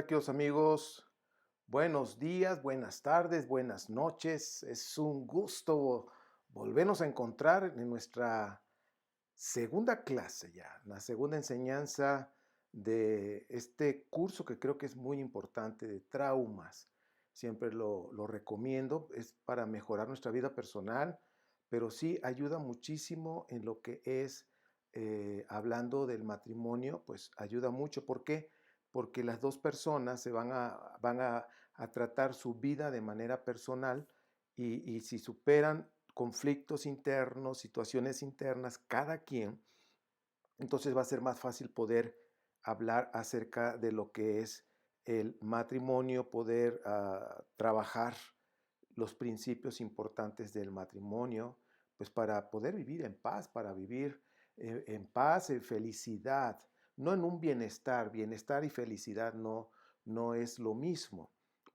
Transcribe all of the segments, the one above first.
tal, queridos amigos? Buenos días, buenas tardes, buenas noches. Es un gusto volvernos a encontrar en nuestra segunda clase ya, la segunda enseñanza de este curso que creo que es muy importante de traumas. Siempre lo recomiendo, es para mejorar nuestra vida personal, pero sí ayuda muchísimo en lo que es hablando del matrimonio, pues ayuda mucho. ¿Por qué? Porque las dos personas van a tratar su vida de manera personal y si superan conflictos internos, situaciones internas, cada quien, entonces va a ser más fácil poder hablar acerca de lo que es el matrimonio, poder trabajar los principios importantes del matrimonio, pues para poder vivir en paz, para vivir en paz, en felicidad, no en un bienestar. Bienestar y felicidad no es lo mismo,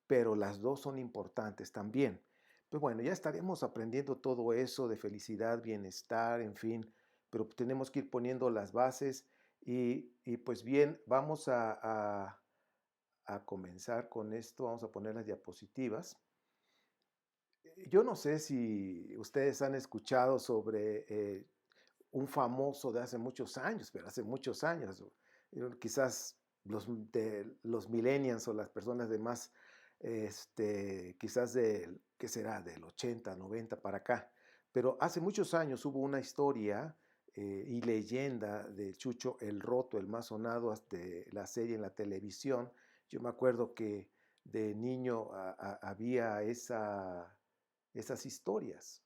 pero las dos son importantes también. Pues bueno, ya estaremos aprendiendo todo eso de felicidad, bienestar, en fin, pero tenemos que ir poniendo las bases y pues bien, vamos a comenzar con esto, vamos a poner las diapositivas. Yo no sé si ustedes han escuchado sobre un famoso de hace muchos años, pero hace muchos años, quizás los millennials o las personas de más, quizás ¿qué será? Del 80, 90 para acá. Pero hace muchos años hubo una historia y leyenda de Chucho el Roto, el más sonado de la serie en la televisión. Yo me acuerdo que de niño había esas historias.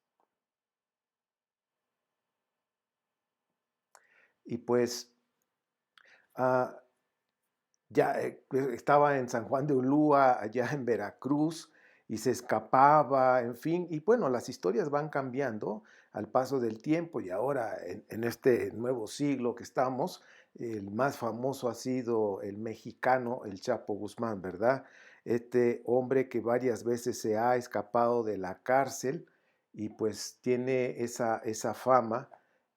Y pues ah, ya estaba en San Juan de Ulúa, allá en Veracruz, y se escapaba, en fin, y bueno, las historias van cambiando al paso del tiempo y ahora en este nuevo siglo que estamos, el más famoso ha sido el mexicano, el Chapo Guzmán, ¿verdad? Este hombre que varias veces se ha escapado de la cárcel y pues tiene esa fama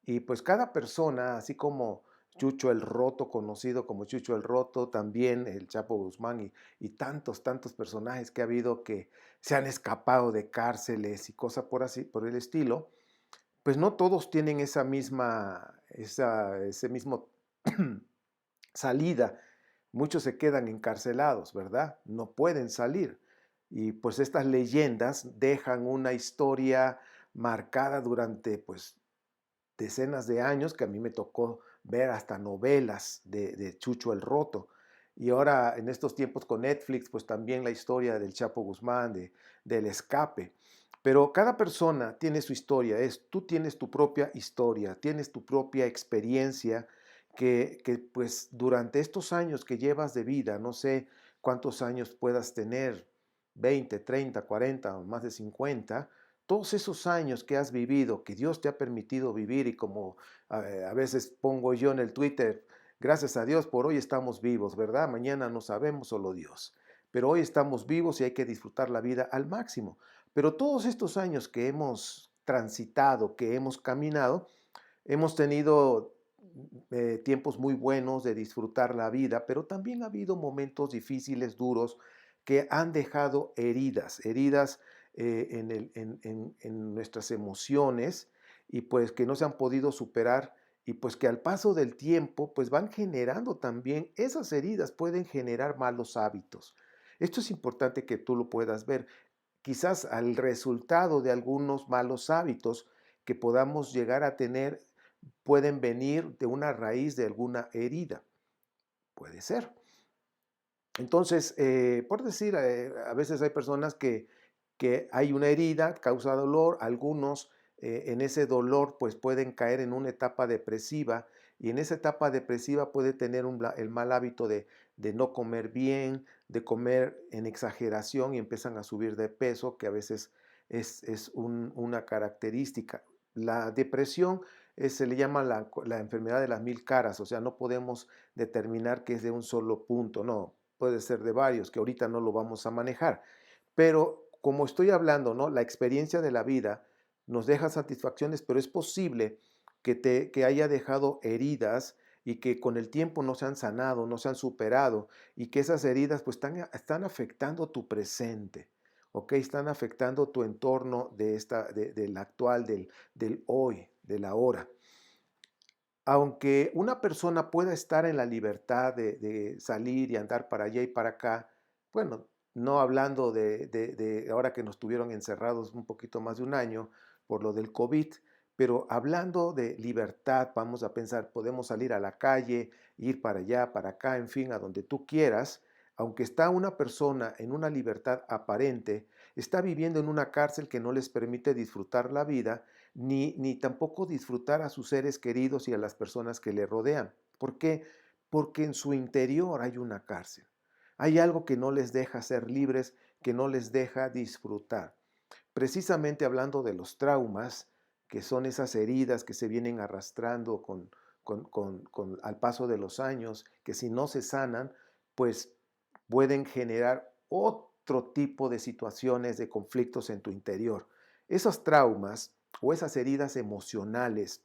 y pues cada persona, así como Chucho el Roto, conocido como Chucho el Roto, también el Chapo Guzmán y tantos, tantos personajes que ha habido que se han escapado de cárceles y cosas por así, por el estilo, pues no todos tienen ese mismo salida. Muchos se quedan encarcelados, ¿verdad? No pueden salir. Y pues estas leyendas dejan una historia marcada durante pues decenas de años, que a mí me tocó ver hasta novelas de Chucho el Roto. Y ahora en estos tiempos con Netflix, pues también la historia del Chapo Guzmán, del escape. Pero cada persona tiene su historia, tú tienes tu propia historia, tienes tu propia experiencia que pues durante estos años que llevas de vida, no sé cuántos años puedas tener, 20, 30, 40 o más de 50, todos esos años que has vivido, que Dios te ha permitido vivir y como a veces pongo yo en el Twitter, gracias a Dios por hoy estamos vivos, ¿verdad? Mañana no sabemos, solo Dios. Pero hoy estamos vivos y hay que disfrutar la vida al máximo. Pero todos estos años que hemos transitado, que hemos caminado, hemos tenido tiempos muy buenos de disfrutar la vida, pero también ha habido momentos difíciles, duros, que han dejado heridas, heridas en nuestras emociones y pues que no se han podido superar y pues que al paso del tiempo pues van generando también, esas heridas pueden generar malos hábitos. Esto es importante que tú lo puedas ver. Quizás al resultado de algunos malos hábitos que podamos llegar a tener pueden venir de una raíz de alguna herida. Puede ser. Entonces, por decir, a veces hay personas que hay una herida, causa dolor, algunos en ese dolor pues pueden caer en una etapa depresiva y en esa etapa depresiva puede tener el mal hábito de no comer bien, de comer en exageración y empiezan a subir de peso, que a veces es una característica. La depresión se le llama la enfermedad de las mil caras, o sea, no podemos determinar que es de un solo punto, no, puede ser de varios, que ahorita no lo vamos a manejar. Pero como estoy hablando, ¿no? La experiencia de la vida nos deja satisfacciones, pero es posible que haya dejado heridas y que con el tiempo no se han sanado, no se han superado y que esas heridas pues están afectando tu presente, ¿ok? Están afectando tu entorno del actual, del hoy, del ahora. Aunque una persona pueda estar en la libertad de salir y andar para allá y para acá, bueno, no hablando de ahora que nos tuvieron encerrados un poquito más de un año por lo del COVID, pero hablando de libertad, vamos a pensar, podemos salir a la calle, ir para allá, para acá, en fin, a donde tú quieras, aunque está una persona en una libertad aparente, está viviendo en una cárcel que no les permite disfrutar la vida ni tampoco disfrutar a sus seres queridos y a las personas que le rodean. ¿Por qué? Porque en su interior hay una cárcel. Hay algo que no les deja ser libres, que no les deja disfrutar. Precisamente hablando de los traumas, que son esas heridas que se vienen arrastrando al paso de los años, que si no se sanan, pues pueden generar otro tipo de situaciones, de conflictos en tu interior. Esos traumas o esas heridas emocionales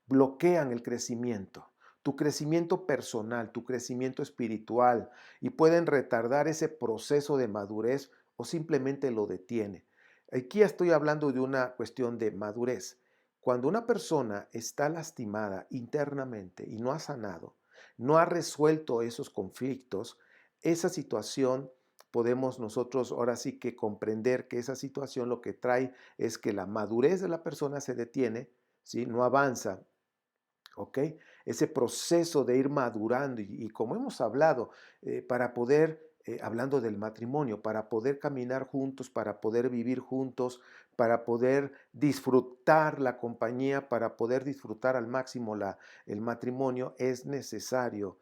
bloquean el crecimiento, tu crecimiento personal, tu crecimiento espiritual y pueden retardar ese proceso de madurez o simplemente lo detiene. Aquí estoy hablando de una cuestión de madurez. Cuando una persona está lastimada internamente y no ha sanado, no ha resuelto esos conflictos, esa situación podemos nosotros ahora sí que comprender que esa situación lo que trae es que la madurez de la persona se detiene, ¿sí? No avanza. ¿Ok? Ese proceso de ir madurando y como hemos hablado, para poder, hablando del matrimonio, para poder caminar juntos, para poder vivir juntos, para poder disfrutar la compañía, para poder disfrutar al máximo el matrimonio, es necesario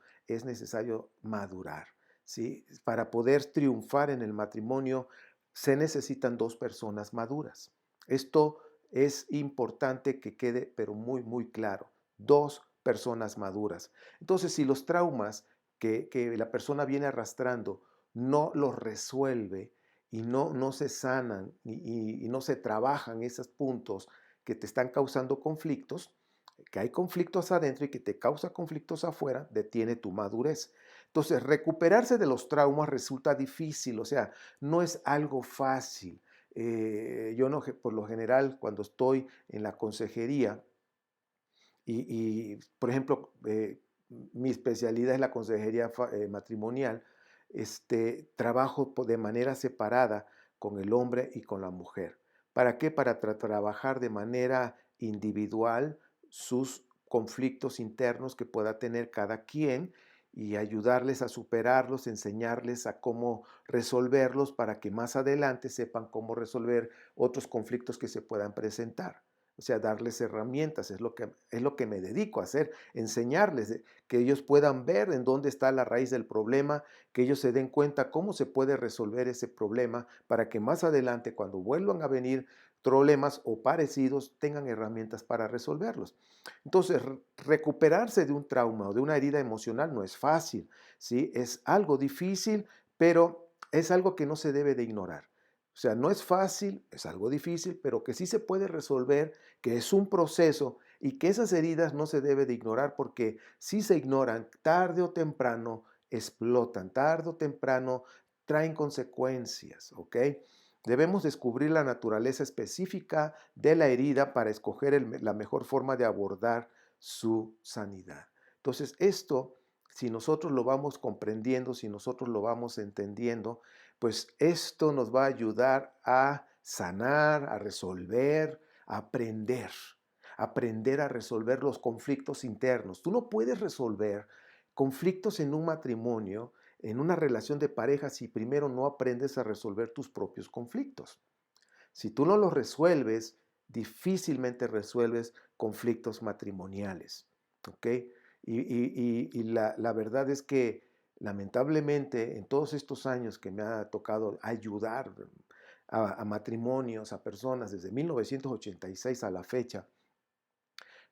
madurar, ¿sí? Para poder triunfar en el matrimonio se necesitan dos personas maduras. Esto es importante que quede, pero muy, muy claro. Dos personas maduras. Entonces, si los traumas que la persona viene arrastrando no los resuelve y no se sanan y no se trabajan esos puntos que te están causando conflictos, que hay conflictos adentro y que te causa conflictos afuera, detiene tu madurez. Entonces, recuperarse de los traumas resulta difícil, o sea, no es algo fácil. Yo no, por lo general, cuando estoy en la consejería, por ejemplo, mi especialidad es la consejería matrimonial. Trabajo de manera separada con el hombre y con la mujer. ¿Para qué? Para trabajar de manera individual sus conflictos internos que pueda tener cada quien y ayudarles a superarlos, enseñarles a cómo resolverlos para que más adelante sepan cómo resolver otros conflictos que se puedan presentar. O sea, darles herramientas, es lo que me dedico a hacer, enseñarles, que ellos puedan ver en dónde está la raíz del problema, que ellos se den cuenta cómo se puede resolver ese problema para que más adelante, cuando vuelvan a venir problemas o parecidos, tengan herramientas para resolverlos. Entonces, recuperarse de un trauma o de una herida emocional no es fácil, ¿sí? Es algo difícil, pero es algo que no se debe de ignorar. O sea, no es fácil, es algo difícil, pero que sí se puede resolver, que es un proceso y que esas heridas no se debe de ignorar porque si se ignoran, tarde o temprano explotan, tarde o temprano traen consecuencias, ¿ok? Debemos descubrir la naturaleza específica de la herida para escoger la mejor forma de abordar su sanidad. Entonces, esto, si nosotros lo vamos comprendiendo, si nosotros lo vamos entendiendo, pues esto nos va a ayudar a sanar, a resolver, a aprender a resolver los conflictos internos. Tú no puedes resolver conflictos en un matrimonio, en una relación de pareja, si primero no aprendes a resolver tus propios conflictos. Si tú no los resuelves, difícilmente resuelves conflictos matrimoniales. ¿Ok? Y la verdad es que lamentablemente en todos estos años que me ha tocado ayudar a matrimonios, a personas desde 1986 a la fecha,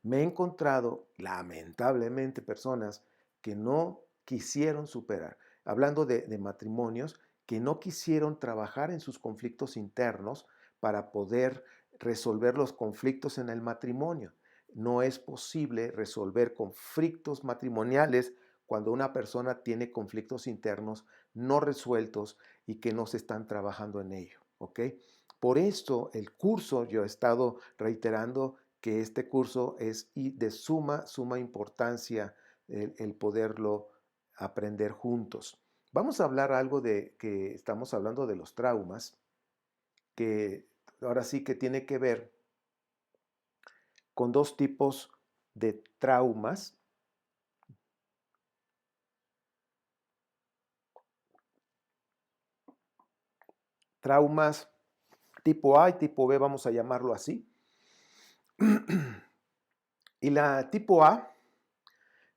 me he encontrado lamentablemente personas que no quisieron superar, hablando de matrimonios, que no quisieron trabajar en sus conflictos internos para poder resolver los conflictos en el matrimonio. no es posible resolver conflictos matrimoniales cuando una persona tiene conflictos internos no resueltos y que no se están trabajando en ello, ¿ok? Por esto el curso, yo he estado reiterando que este curso es de suma importancia el poderlo aprender juntos. Vamos a hablar algo de que estamos hablando de los traumas, que ahora sí que tiene que ver con dos tipos de traumas. Traumas tipo A y tipo B, vamos a llamarlo así. Y la tipo A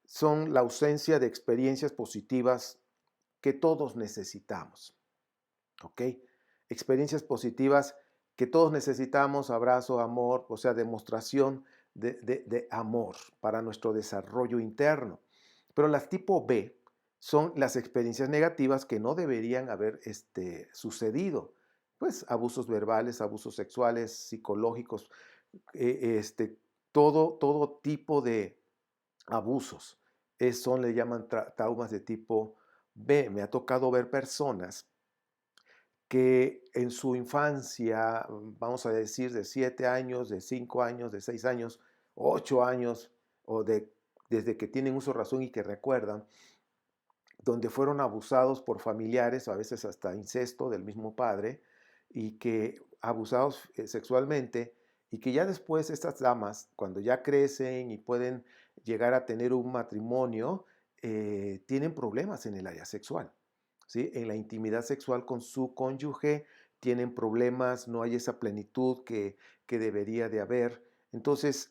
son la ausencia de experiencias positivas que todos necesitamos. ¿Ok? Experiencias positivas que todos necesitamos, abrazo, amor, o sea, demostración de amor para nuestro desarrollo interno. Pero las tipo B son las experiencias negativas que no deberían haber sucedido. Pues abusos verbales, abusos sexuales, psicológicos, todo tipo de abusos. Le llaman traumas de tipo B. Me ha tocado ver personas que en su infancia, vamos a decir, de 7 años, de 5 años, de 6 años, 8 años, o desde que tienen uso de razón y que recuerdan, donde fueron abusados por familiares, a veces hasta incesto del mismo padre, y que abusados sexualmente, y que ya después estas damas, cuando ya crecen y pueden llegar a tener un matrimonio, tienen problemas en el área sexual. ¿Sí? En la intimidad sexual con su cónyuge tienen problemas, no hay esa plenitud que debería de haber. Entonces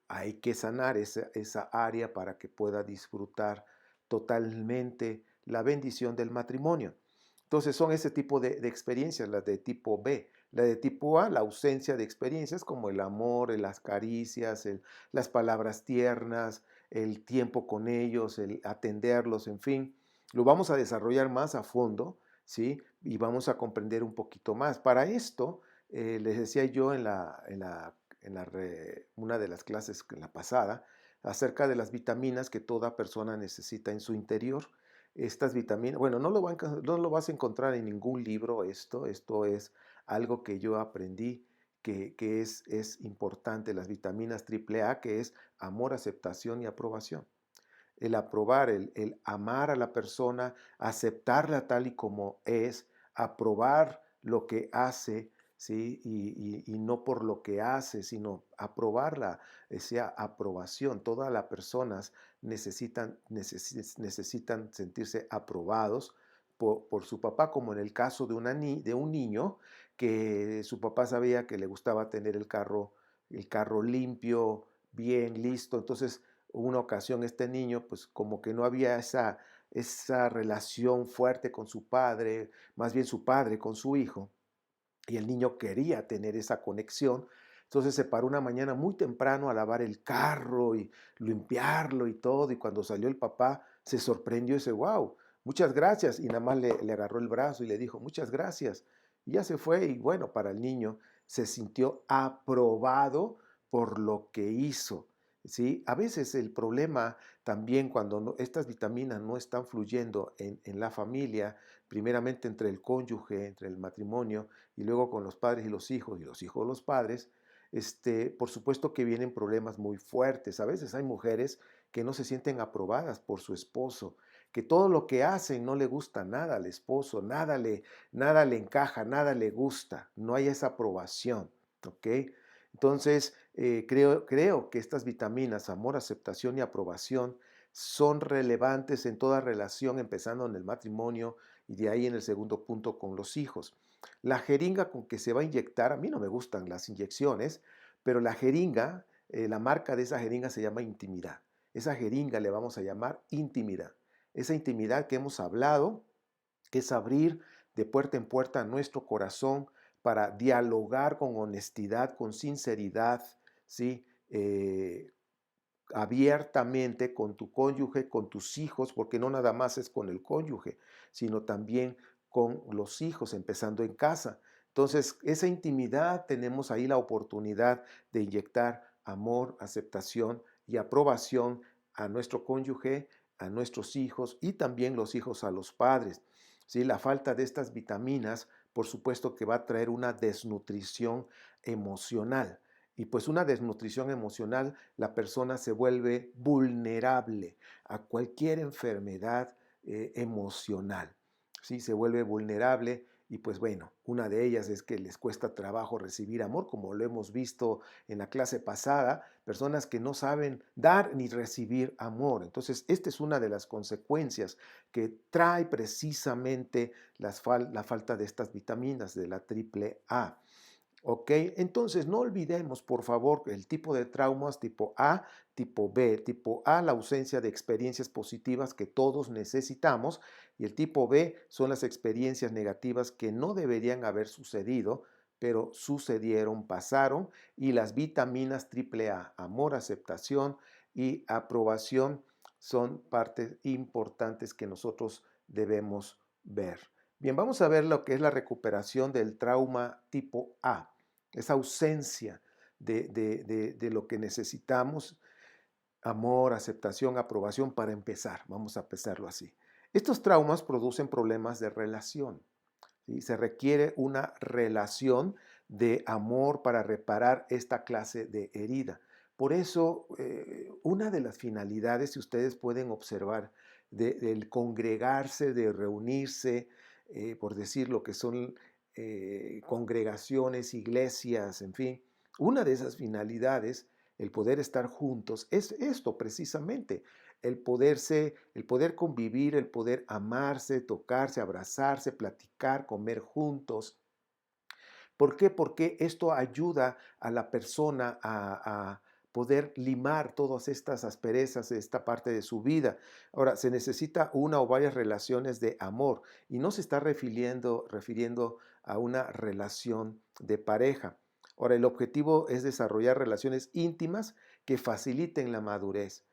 hay que sanar esa área para que pueda disfrutar totalmente la bendición del matrimonio. Entonces son ese tipo de experiencias, las de tipo B. La de tipo A, la ausencia de experiencias como el amor, las caricias, las palabras tiernas, el tiempo con ellos, el atenderlos, en fin. Lo vamos a desarrollar más a fondo, ¿sí? Y vamos a comprender un poquito más. Para esto, les decía yo una de las clases, en la pasada, acerca de las vitaminas que toda persona necesita en su interior. Estas vitaminas, bueno, no lo vas a encontrar en ningún libro esto es algo que yo aprendí que es importante, las vitaminas triple A, que es amor, aceptación y aprobación. El aprobar, el amar a la persona, aceptarla tal y como es, aprobar lo que hace, ¿sí? Y no por lo que hace, sino aprobarla, esa aprobación. Todas las personas necesitan sentirse aprobados por su papá, como en el caso de un niño que su papá sabía que le gustaba tener el carro limpio, bien, listo. Entonces, una ocasión este niño, pues como que no había esa relación fuerte con su padre, más bien su padre con su hijo, y el niño quería tener esa conexión. Entonces se paró una mañana muy temprano a lavar el carro y limpiarlo y todo, y cuando salió el papá se sorprendió y dice, wow, muchas gracias, y nada más le agarró el brazo y le dijo, muchas gracias, y ya se fue, y bueno, para el niño se sintió aprobado por lo que hizo. ¿Sí? A veces el problema también cuando estas vitaminas no están fluyendo en la familia, primeramente entre el cónyuge, entre el matrimonio, y luego con los padres y los hijos los padres, por supuesto que vienen problemas muy fuertes. A veces hay mujeres que no se sienten aprobadas por su esposo, que todo lo que hacen no le gusta nada al esposo, nada le encaja, nada le gusta, no hay esa aprobación, ¿ok? Entonces, creo que estas vitaminas, amor, aceptación y aprobación, son relevantes en toda relación, empezando en el matrimonio y de ahí en el segundo punto con los hijos. La jeringa con que se va a inyectar, a mí no me gustan las inyecciones, pero la jeringa, la marca de esa jeringa se llama intimidad. Esa jeringa le vamos a llamar intimidad. Esa intimidad que hemos hablado, que es abrir de puerta en puerta nuestro corazón para dialogar con honestidad, con sinceridad, ¿sí? Abiertamente con tu cónyuge, con tus hijos, porque no nada más es con el cónyuge, sino también con los hijos, empezando en casa. Entonces, esa intimidad tenemos ahí la oportunidad de inyectar amor, aceptación y aprobación a nuestro cónyuge, a nuestros hijos y también los hijos a los padres. ¿Sí? La falta de estas vitaminas, por supuesto que va a traer una desnutrición emocional. Y pues una desnutrición emocional, la persona se vuelve vulnerable a cualquier enfermedad emocional. ¿Sí? Se vuelve vulnerable y pues bueno, una de ellas es que les cuesta trabajo recibir amor, como lo hemos visto en la clase pasada, personas que no saben dar ni recibir amor. Entonces, esta es una de las consecuencias que trae precisamente la falta de estas vitaminas de la triple A. ¿Ok? Entonces, no olvidemos, por favor, el tipo de traumas tipo A, tipo B. Tipo A, la ausencia de experiencias positivas que todos necesitamos, y el tipo B son las experiencias negativas que no deberían haber sucedido, pero sucedieron, pasaron, y las vitaminas triple A, amor, aceptación y aprobación, son partes importantes que nosotros debemos ver. Bien, vamos a ver lo que es la recuperación del trauma tipo A, esa ausencia de lo que necesitamos, amor, aceptación, aprobación para empezar. Vamos a empezarlo así. Estos traumas producen problemas de relación. ¿Sí? Se requiere una relación de amor para reparar esta clase de herida. Por eso, una de las finalidades, si ustedes pueden observar, del congregarse, de reunirse, por decir lo que son congregaciones, iglesias, en fin, una de esas finalidades, el poder estar juntos, es esto precisamente, el poder convivir, el poder amarse, tocarse, abrazarse, platicar, comer juntos. ¿Por qué? Porque esto ayuda a la persona a poder limar todas estas asperezas de esta parte de su vida. Ahora, se necesita una o varias relaciones de amor y no se está refiriendo a una relación de pareja. Ahora, el objetivo es desarrollar relaciones íntimas que faciliten la madurez.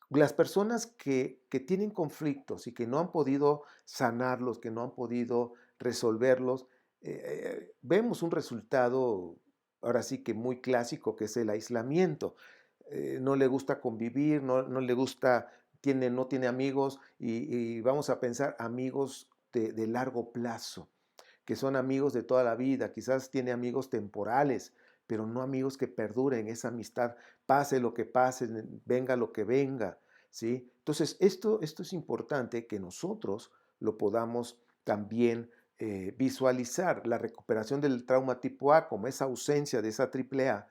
Las personas que tienen conflictos y que no han podido sanarlos, que no han podido resolverlos, vemos un resultado ahora sí que muy clásico, que es el aislamiento. No le gusta convivir, no le gusta, no tiene amigos y vamos a pensar amigos de largo plazo, que son amigos de toda la vida, quizás tiene amigos temporales, pero no amigos que perduren esa amistad, pase lo que pase, venga lo que venga, ¿sí? Entonces, esto es importante que nosotros lo podamos también visualizar. La recuperación del trauma tipo A, como esa ausencia de esa triple A,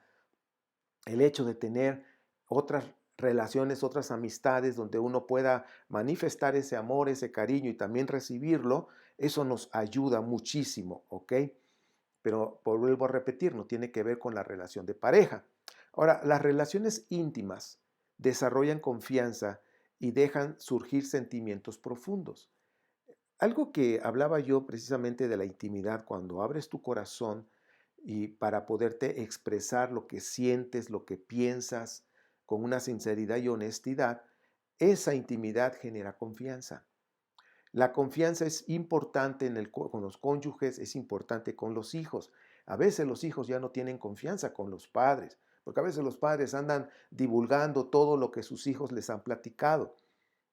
el hecho de tener otras relaciones, otras amistades donde uno pueda manifestar ese amor, ese cariño y también recibirlo, eso nos ayuda muchísimo, ¿ok? Pero vuelvo a repetir, no tiene que ver con la relación de pareja. Ahora, las relaciones íntimas desarrollan confianza y dejan surgir sentimientos profundos. Algo que hablaba yo precisamente de la intimidad, cuando abres tu corazón y para poderte expresar lo que sientes, lo que piensas con una sinceridad y honestidad, esa intimidad genera confianza. La confianza es importante con los cónyuges, es importante con los hijos. A veces los hijos ya no tienen confianza con los padres, porque a veces los padres andan divulgando todo lo que sus hijos les han platicado,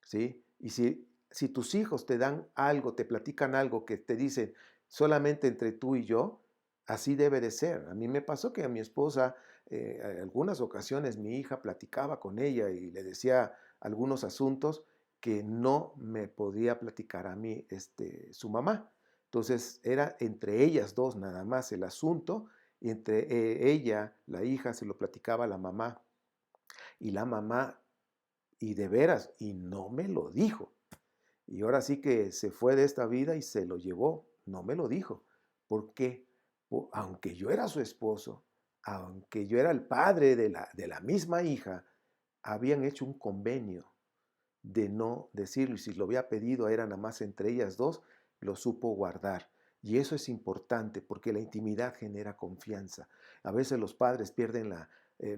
¿sí? Y si tus hijos te dan algo, te platican algo que te dicen solamente entre tú y yo, así debe de ser. A mí me pasó que a mi esposa, en algunas ocasiones mi hija platicaba con ella y le decía algunos asuntos que no me podía platicar a mí su mamá. Entonces era entre ellas dos nada más el asunto, y entre ella, la hija, se lo platicaba a la mamá, y la mamá, y de veras, y no me lo dijo. Y ahora sí que se fue de esta vida y se lo llevó, no me lo dijo. ¿Por qué? Aunque yo era su esposo, aunque yo era el padre de la misma hija, habían hecho un convenio de no decirlo, y si lo había pedido era nada más entre ellas dos, lo supo guardar. Y eso es importante porque la intimidad genera confianza. A veces los padres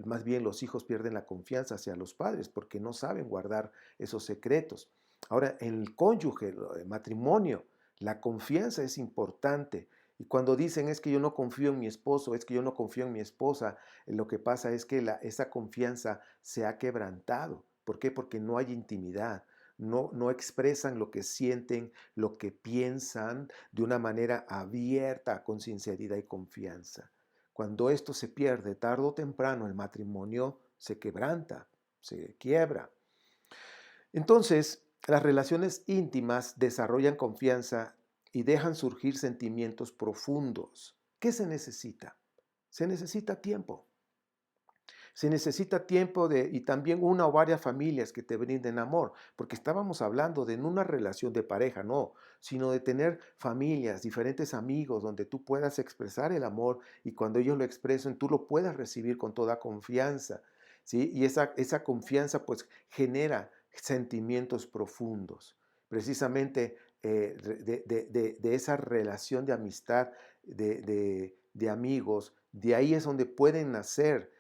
más bien los hijos pierden la confianza hacia los padres porque no saben guardar esos secretos. Ahora, en el cónyuge, el matrimonio, la confianza es importante Y cuando dicen es que yo no confío en mi esposo, es que yo no confío en mi esposa, lo que pasa es que esa confianza se ha quebrantado. ¿Por qué? Porque no hay intimidad. No expresan lo que sienten, lo que piensan de una manera abierta, con sinceridad y confianza. Cuando esto se pierde, tarde o temprano, el matrimonio se quebranta, se quiebra. Entonces, las relaciones íntimas desarrollan confianza y dejan surgir sentimientos profundos. ¿Qué se necesita? Se necesita tiempo. Se necesita tiempo y también una o varias familias que te brinden amor, porque estábamos hablando de no una relación de pareja, no, sino de tener familias, diferentes amigos, donde tú puedas expresar el amor y cuando ellos lo expresen, tú lo puedas recibir con toda confianza, ¿sí? Y esa confianza pues genera sentimientos profundos. Precisamente de esa relación de amistad, de amigos, de ahí es donde pueden nacer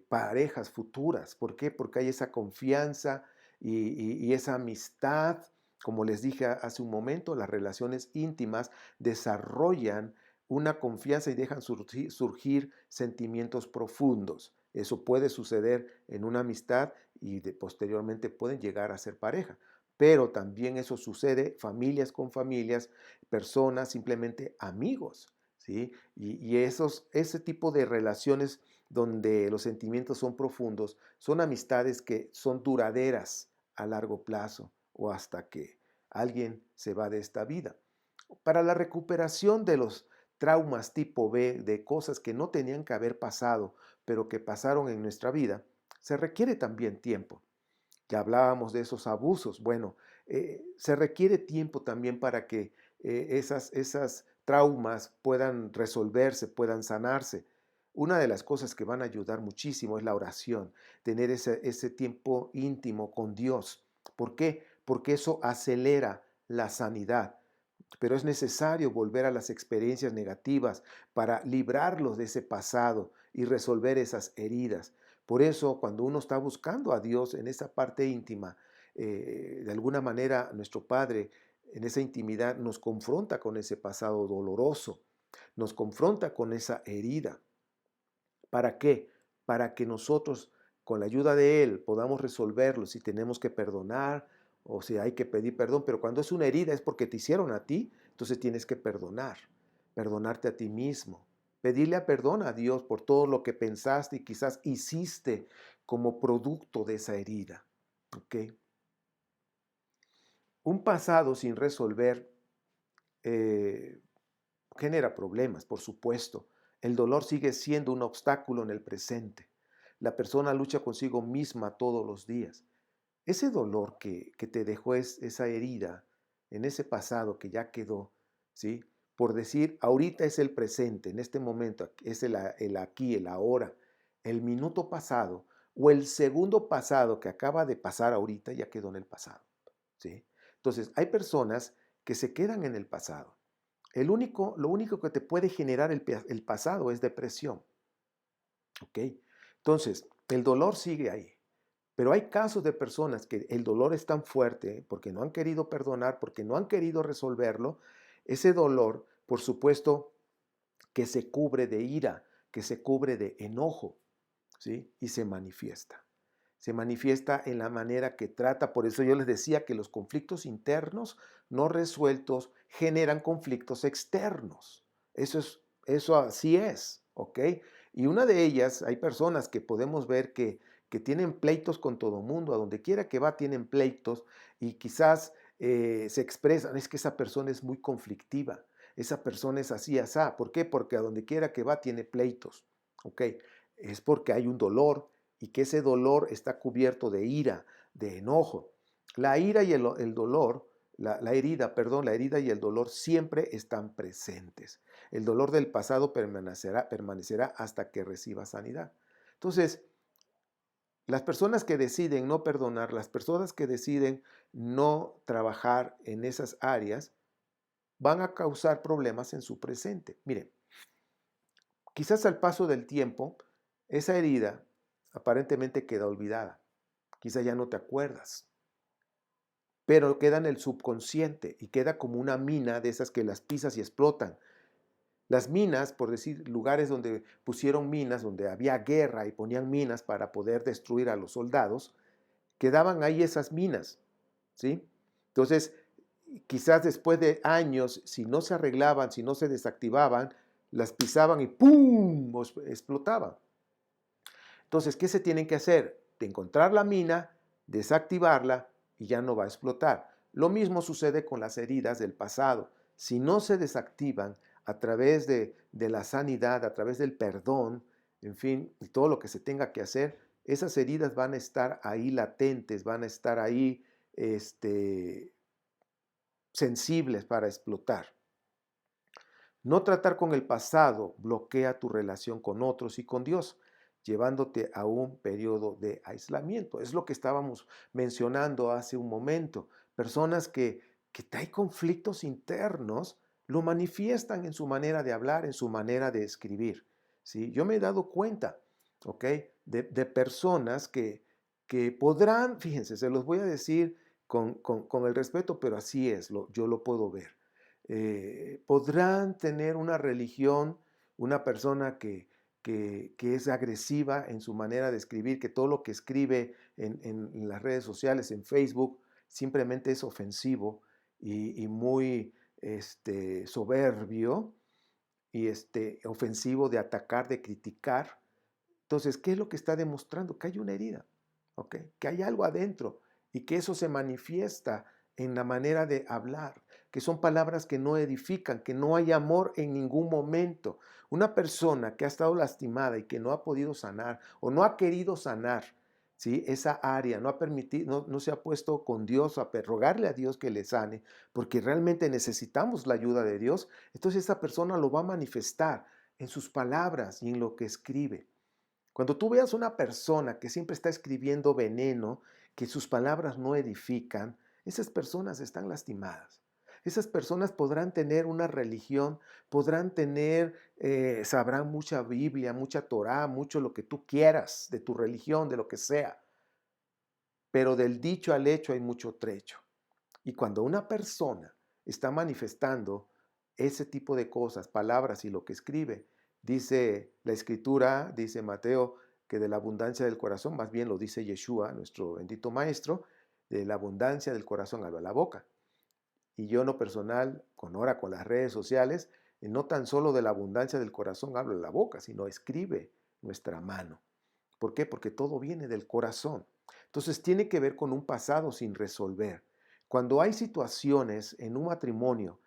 parejas futuras. ¿Por qué? Porque hay esa confianza y esa amistad. Como les dije hace un momento, las relaciones íntimas desarrollan una confianza y dejan surgir sentimientos profundos. Eso puede suceder en una amistad y posteriormente pueden llegar a ser pareja. Pero también eso sucede familias con familias, personas, simplemente amigos, ¿sí? Y ese tipo de relaciones donde los sentimientos son profundos, son amistades que son duraderas a largo plazo o hasta que alguien se va de esta vida. Para la recuperación de los traumas tipo B, de cosas que no tenían que haber pasado, pero que pasaron en nuestra vida, se requiere también tiempo. Ya hablábamos de esos abusos. Bueno, se requiere tiempo también para que esas traumas puedan resolverse, puedan sanarse. Una de las cosas que van a ayudar muchísimo es la oración, tener ese tiempo íntimo con Dios. ¿Por qué? Porque eso acelera la sanidad. Pero es necesario volver a las experiencias negativas para librarlos de ese pasado y resolver esas heridas. Por eso, cuando uno está buscando a Dios en esa parte íntima, de alguna manera nuestro Padre en esa intimidad nos confronta con ese pasado doloroso, nos confronta con esa herida. ¿Para qué? Para que nosotros, con la ayuda de Él, podamos resolverlo. Si tenemos que perdonar o si hay que pedir perdón, pero cuando es una herida es porque te hicieron a ti, entonces tienes que perdonar, perdonarte a ti mismo, pedirle perdón a Dios por todo lo que pensaste y quizás hiciste como producto de esa herida. ¿Ok? Un pasado sin resolver eh, genera problemas, por supuesto. El dolor sigue siendo un obstáculo en el presente. La persona lucha consigo misma todos los días. Ese dolor que te dejó esa herida en ese pasado que ya quedó, ¿sí? Por decir, ahorita es el presente, en este momento, es el aquí, el ahora, el minuto pasado o el segundo pasado que acaba de pasar ahorita ya quedó en el pasado, ¿sí? Entonces, hay personas que se quedan en el pasado. Lo único que te puede generar el pasado es depresión. ¿Ok? Entonces, el dolor sigue ahí. Pero hay casos de personas que el dolor es tan fuerte porque no han querido perdonar, porque no han querido resolverlo. Ese dolor, por supuesto, que se cubre de ira, que se cubre de enojo, ¿sí? Y se manifiesta. Se manifiesta en la manera que trata. Por eso yo les decía que los conflictos internos no resueltos generan conflictos externos. Eso así es, ¿ok? Y una de ellas, hay personas que podemos ver que tienen pleitos con todo mundo, a donde quiera que va tienen pleitos y quizás se expresan, es que esa persona es muy conflictiva, esa persona es así, asá. ¿Por qué? Porque a donde quiera que va tiene pleitos, ¿ok? Es porque hay un dolor, y que ese dolor está cubierto de ira, de enojo. La ira y el dolor, la herida, perdón, la herida y el dolor siempre están presentes. El dolor del pasado permanecerá hasta que reciba sanidad. Entonces, las personas que deciden no perdonar, las personas que deciden no trabajar en esas áreas, van a causar problemas en su presente. Miren, quizás al paso del tiempo, esa herida aparentemente queda olvidada. Quizás ya no te acuerdas, pero queda en el subconsciente y queda como una mina de esas que las pisas y explotan. Las minas, por decir, lugares donde pusieron minas, donde había guerra y ponían minas para poder destruir a los soldados, quedaban ahí esas minas, ¿sí? Entonces, quizás después de años, si no se arreglaban, si no se desactivaban, las pisaban y ¡pum! Explotaban. Entonces, ¿qué se tienen que hacer? De encontrar la mina, desactivarla y ya no va a explotar. Lo mismo sucede con las heridas del pasado. Si no se desactivan a través de la sanidad, a través del perdón, en fin, y todo lo que se tenga que hacer, esas heridas van a estar ahí latentes, van a estar ahí sensibles para explotar. No tratar con el pasado bloquea tu relación con otros y con Dios, llevándote a un periodo de aislamiento. Es lo que estábamos mencionando hace un momento. Personas que traen conflictos internos lo manifiestan en su manera de hablar, en su manera de escribir. ¿Sí? Yo me he dado cuenta, ¿ok? De personas que podrán, fíjense, se los voy a decir con el respeto, pero así es, yo lo puedo ver. Podrán tener una religión, una persona que es agresiva en su manera de escribir, que todo lo que escribe en las redes sociales, en Facebook, simplemente es ofensivo y muy soberbio y ofensivo de atacar, de criticar. Entonces, ¿qué es lo que está demostrando? Que hay una herida, ¿ok? Que hay algo adentro y que eso se manifiesta en la manera de hablar, que son palabras que no edifican, que no hay amor en ningún momento. Una persona que ha estado lastimada y que no ha podido sanar o no ha querido sanar, ¿sí? Esa área, no ha permitido, no se ha puesto con Dios a rogarle a Dios que le sane, porque realmente necesitamos la ayuda de Dios, entonces esa persona lo va a manifestar en sus palabras y en lo que escribe. Cuando tú veas una persona que siempre está escribiendo veneno, que sus palabras no edifican, esas personas están lastimadas. Esas personas podrán tener una religión, podrán tener, sabrán mucha Biblia, mucha Torá, mucho lo que tú quieras de tu religión, de lo que sea. Pero del dicho al hecho hay mucho trecho. Y cuando una persona está manifestando ese tipo de cosas, palabras y lo que escribe, dice la escritura, dice Mateo, que de la abundancia del corazón, más bien lo dice Yeshua, nuestro bendito maestro, de la abundancia del corazón habla la boca. Y yo en lo personal, ahora con las redes sociales, no tan solo de la abundancia del corazón habla la boca, sino escribe nuestra mano. ¿Por qué? Porque todo viene del corazón. Entonces tiene que ver con un pasado sin resolver. Cuando hay situaciones en un matrimonio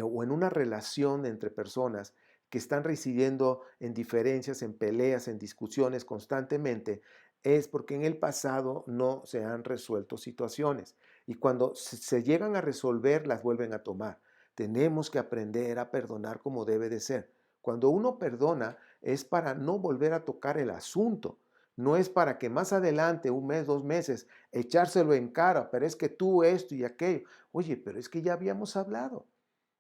o en una relación entre personas que están residiendo en diferencias, en peleas, en discusiones constantemente, es porque en el pasado no se han resuelto situaciones. Y cuando se llegan a resolver, las vuelven a tomar. Tenemos que aprender a perdonar como debe de ser. Cuando uno perdona es para no volver a tocar el asunto. No es para que más adelante, un mes, 2 meses, echárselo en cara, pero es que tú esto y aquello. Oye, pero es que ya habíamos hablado,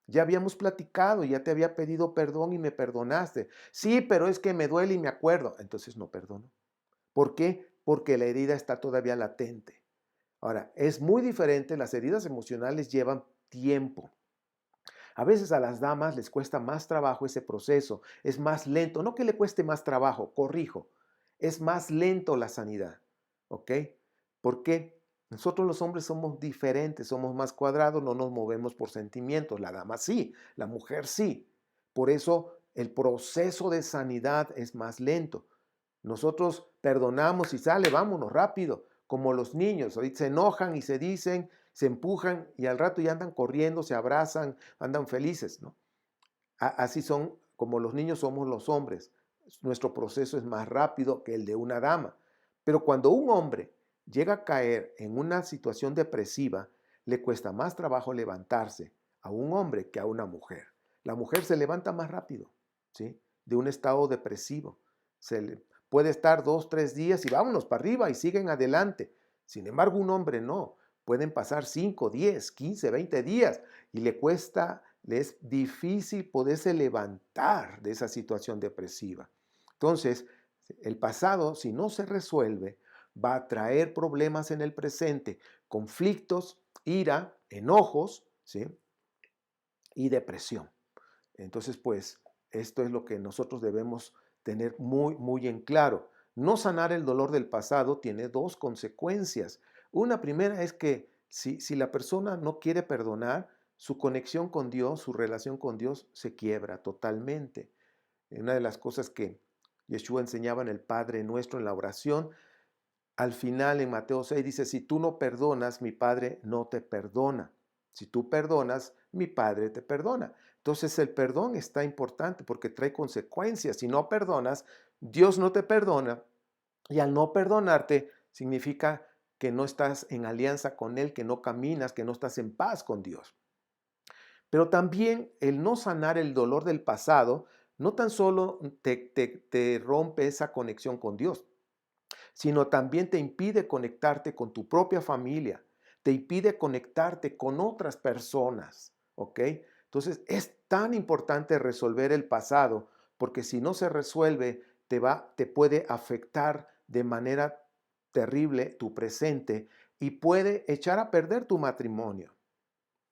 ya habíamos platicado, ya te había pedido perdón y me perdonaste. Sí, pero es que me duele y me acuerdo. Entonces no perdono. ¿Por qué? Porque la herida está todavía latente. Ahora, es muy diferente, las heridas emocionales llevan tiempo. A veces a las damas les cuesta más trabajo ese proceso, es más lento, no que le cueste más trabajo, corrijo, es más lento la sanidad, ¿ok? ¿Por qué? Nosotros los hombres somos diferentes, somos más cuadrados, no nos movemos por sentimientos, la dama sí, la mujer sí. Por eso el proceso de sanidad es más lento. Nosotros perdonamos y sale, vámonos rápido, como los niños, ahorita se enojan y se dicen, se empujan y al rato ya andan corriendo, se abrazan, andan felices, ¿no? Así son como los niños somos los hombres. Nuestro proceso es más rápido que el de una dama. Pero cuando un hombre llega a caer en una situación depresiva, le cuesta más trabajo levantarse a un hombre que a una mujer. La mujer se levanta más rápido, ¿sí? De un estado depresivo. Puede estar 2, 3 días y vámonos para arriba y siguen adelante. Sin embargo, un hombre no. Pueden pasar 5, 10, 15, 20 días y le es difícil poderse levantar de esa situación depresiva. Entonces, el pasado, si no se resuelve, va a traer problemas en el presente, conflictos, ira, enojos, ¿sí? Y depresión. Entonces, pues, esto es lo que nosotros debemos tener muy, muy en claro. No sanar el dolor del pasado tiene dos consecuencias. Una primera es que si la persona no quiere perdonar, su conexión con Dios, su relación con Dios se quiebra totalmente. Una de las cosas que Yeshua enseñaba en el Padre Nuestro en la oración, al final en Mateo 6 dice, si tú no perdonas, mi Padre no te perdona. Si tú perdonas, mi Padre te perdona. Entonces el perdón está importante porque trae consecuencias. Si no perdonas, Dios no te perdona y al no perdonarte significa que no estás en alianza con Él, que no caminas, que no estás en paz con Dios. Pero también el no sanar el dolor del pasado no tan solo te rompe esa conexión con Dios, sino también te impide conectarte con tu propia familia, te impide conectarte con otras personas, ¿ok? Entonces es tan importante resolver el pasado, porque si no se resuelve, te puede afectar de manera terrible tu presente y puede echar a perder tu matrimonio.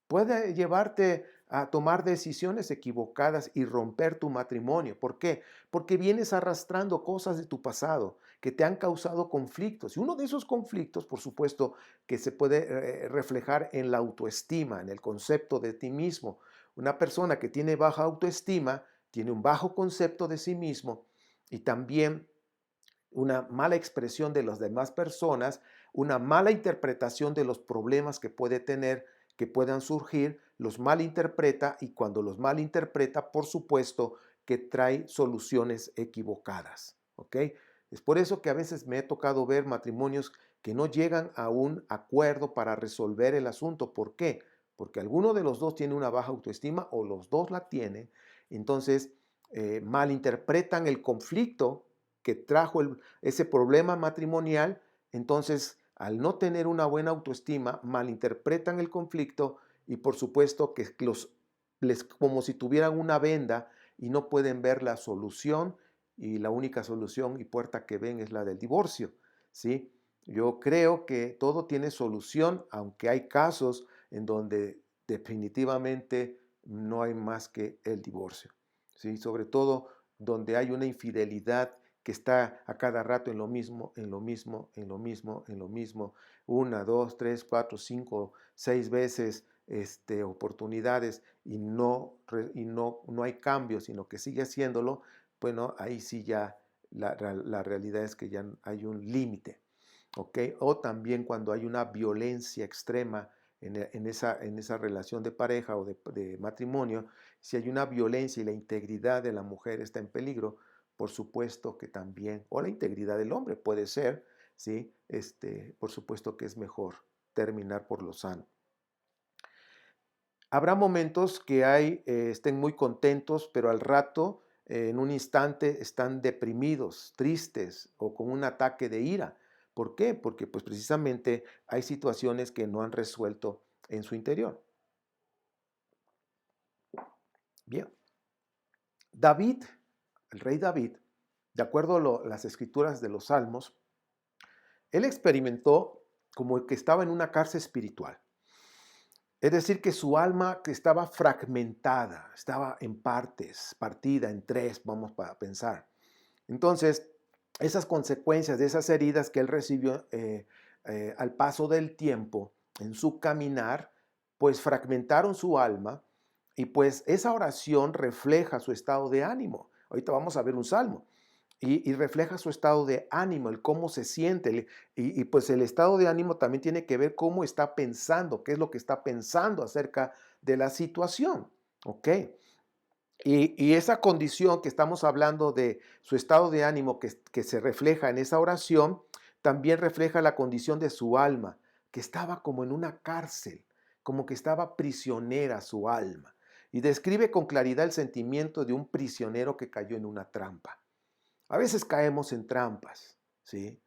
Puede llevarte a tomar decisiones equivocadas y romper tu matrimonio. ¿Por qué? Porque vienes arrastrando cosas de tu pasado que te han causado conflictos. Y uno de esos conflictos, por supuesto, que se puede reflejar en la autoestima, en el concepto de ti mismo. Una persona que tiene baja autoestima tiene un bajo concepto de sí mismo y también una mala expresión de las demás personas, una mala interpretación de los problemas que puede tener, que puedan surgir, los malinterpreta y cuando los malinterpreta, por supuesto, que trae soluciones equivocadas. ¿Ok? Es por eso que a veces me he tocado ver matrimonios que no llegan a un acuerdo para resolver el asunto. ¿Por qué? Porque alguno de los dos tiene una baja autoestima o los dos la tienen. Entonces, malinterpretan el conflicto que trajo ese problema matrimonial, entonces al no tener una buena autoestima, malinterpretan el conflicto y por supuesto que como si tuvieran una venda y no pueden ver la solución y la única solución y puerta que ven es la del divorcio, ¿sí? Yo creo que todo tiene solución, aunque hay casos en donde definitivamente no hay más que el divorcio, ¿sí? Sobre todo donde hay una infidelidad que está a cada rato en lo mismo, en lo mismo, en lo mismo, en lo mismo, una, dos, tres, cuatro, cinco, seis veces oportunidades y no hay cambio, sino que sigue haciéndolo, bueno, ahí sí ya la realidad es que ya hay un límite, ¿ok? O también cuando hay una violencia extrema en esa relación de pareja o de matrimonio, si hay una violencia y la integridad de la mujer está en peligro, por supuesto que también, o la integridad del hombre puede ser, ¿sí? Por supuesto que es mejor terminar por lo sano. Habrá momentos que estén muy contentos, pero al rato, en un instante, están deprimidos, tristes o con un ataque de ira. ¿Por qué? Porque pues precisamente hay situaciones que no han resuelto en su interior. Bien, David, el rey David, de acuerdo a las escrituras de los Salmos, él experimentó como que estaba en una cárcel espiritual. Es decir, que su alma que estaba fragmentada, estaba en partes, partida en tres, vamos a pensar. Entonces, esas consecuencias de esas heridas que él recibió al paso del tiempo en su caminar, pues fragmentaron su alma y pues esa oración refleja su estado de ánimo. Ahorita vamos a ver un salmo. Y refleja su estado de ánimo, el cómo se siente. Y pues el estado de ánimo también tiene que ver cómo está pensando, qué es lo que está pensando acerca de la situación. ¿Ok? Y esa condición que estamos hablando de su estado de ánimo que se refleja en esa oración, también refleja la condición de su alma, que estaba como en una cárcel, como que estaba prisionera su alma. Y describe con claridad el sentimiento de un prisionero que cayó en una trampa. A veces caemos en trampas, ¿sí?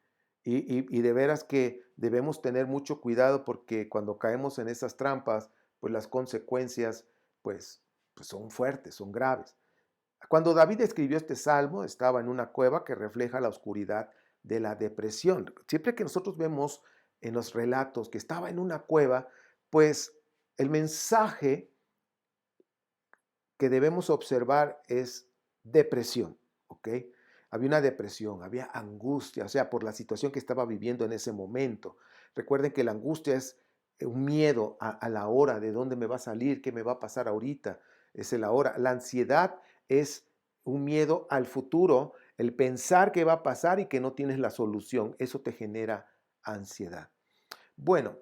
Y de veras que debemos tener mucho cuidado porque cuando caemos en esas trampas, pues las consecuencias, pues son fuertes, son graves. Cuando David escribió este salmo, estaba en una cueva que refleja la oscuridad de la depresión. Siempre que nosotros vemos en los relatos que estaba en una cueva, pues el mensaje que debemos observar es depresión, ¿ok? Había una depresión, había angustia, o sea, por la situación que estaba viviendo en ese momento. Recuerden que la angustia es un miedo a la hora, de dónde me va a salir, qué me va a pasar ahorita, es el ahora. La ansiedad es un miedo al futuro, el pensar que va a pasar y que no tienes la solución, eso te genera ansiedad. Bueno,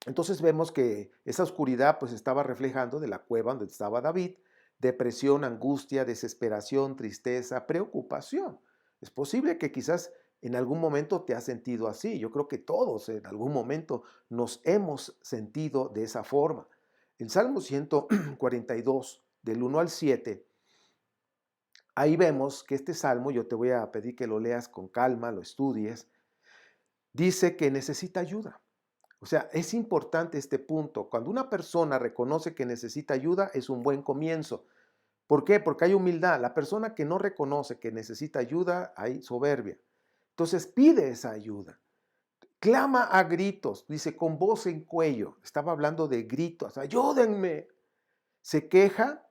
entonces vemos que esa oscuridad pues estaba reflejando de la cueva donde estaba David, depresión, angustia, desesperación, tristeza, preocupación. Es posible que quizás en algún momento te has sentido así. Yo creo que todos en algún momento nos hemos sentido de esa forma. El Salmo 142, del 1 al 7, ahí vemos que este salmo, yo te voy a pedir que lo leas con calma, lo estudies, dice que necesita ayuda. O sea, es importante este punto. Cuando una persona reconoce que necesita ayuda, es un buen comienzo. ¿Por qué? Porque hay humildad. La persona que no reconoce que necesita ayuda, hay soberbia. Entonces pide esa ayuda. Clama a gritos, dice con voz en cuello. Estaba hablando de gritos, ayúdenme. Se queja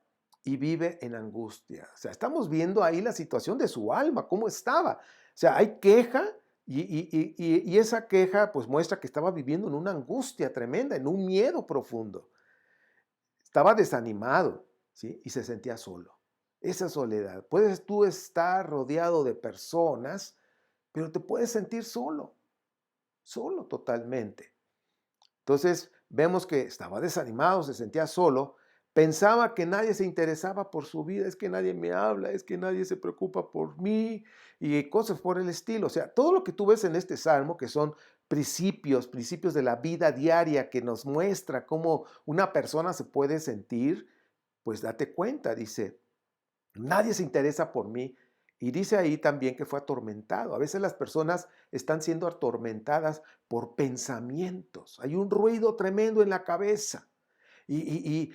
y vive en angustia. O sea, estamos viendo ahí la situación de su alma, cómo estaba. O sea, hay queja y esa queja pues muestra que estaba viviendo en una angustia tremenda, en un miedo profundo. Estaba desanimado, ¿sí? Y se sentía solo. Esa soledad. Puedes tú estar rodeado de personas, pero te puedes sentir solo, solo totalmente. Entonces vemos que estaba desanimado, se sentía solo, pensaba que nadie se interesaba por su vida, es que nadie me habla, es que nadie se preocupa por mí y cosas por el estilo. O sea, todo lo que tú ves en este salmo, que son principios de la vida diaria que nos muestra cómo una persona se puede sentir, pues date cuenta, dice, nadie se interesa por mí. Y dice ahí también que fue atormentado. A veces las personas están siendo atormentadas por pensamientos. Hay un ruido tremendo en la cabeza. Y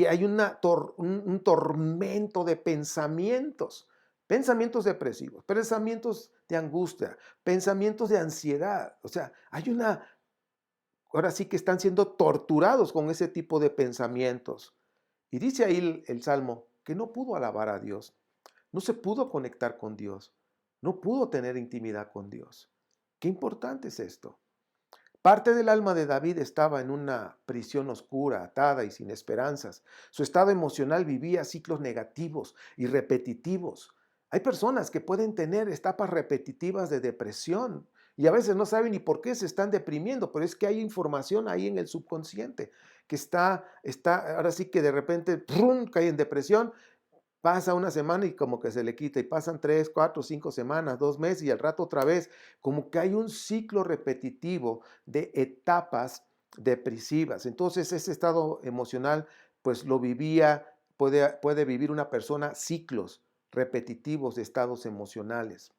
hay un tormento de pensamientos. Pensamientos depresivos, pensamientos de angustia, pensamientos de ansiedad. O sea, ahora sí que están siendo torturados con ese tipo de pensamientos. Y dice ahí el Salmo que no pudo alabar a Dios, no se pudo conectar con Dios, no pudo tener intimidad con Dios. Qué importante es esto. Parte del alma de David estaba en una prisión oscura, atada y sin esperanzas. Su estado emocional vivía ciclos negativos y repetitivos. Hay personas que pueden tener etapas repetitivas de depresión y a veces no saben ni por qué se están deprimiendo, pero es que hay información ahí en el subconsciente que ahora sí que de repente ¡prum!, cae en depresión. Pasa una semana y como que se le quita, y pasan 3, 4, 5 semanas, 2 meses y al rato otra vez, como que hay un ciclo repetitivo de etapas depresivas. Entonces ese estado emocional pues puede vivir una persona ciclos repetitivos de estados emocionales.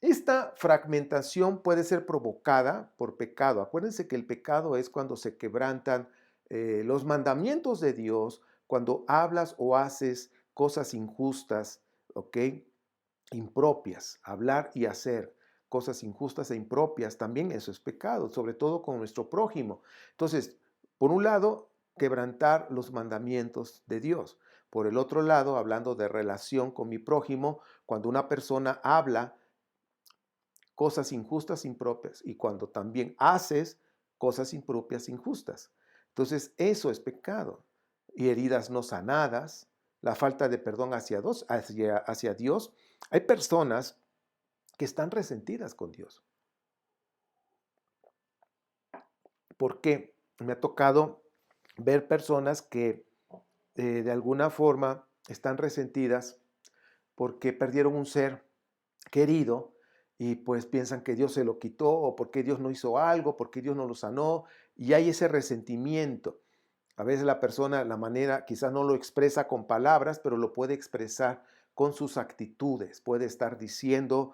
Esta fragmentación puede ser provocada por pecado. Acuérdense que el pecado es cuando se quebrantan los mandamientos de Dios, cuando hablas o haces cosas injustas, ¿ok? Impropias, hablar y hacer cosas injustas e impropias, también eso es pecado, sobre todo con nuestro prójimo. Entonces, por un lado, quebrantar los mandamientos de Dios. Por el otro lado, hablando de relación con mi prójimo, cuando una persona habla cosas injustas, impropias, y cuando también haces cosas impropias, injustas. Entonces, eso es pecado. Y heridas no sanadas, la falta de perdón hacia Dios. Hay personas que están resentidas con Dios. Porque me ha tocado ver personas que de alguna forma están resentidas porque perdieron un ser querido y pues piensan que Dios se lo quitó o porque Dios no hizo algo, porque Dios no lo sanó y hay ese resentimiento. A veces la persona, la manera, quizás no lo expresa con palabras, pero lo puede expresar con sus actitudes. Puede estar diciendo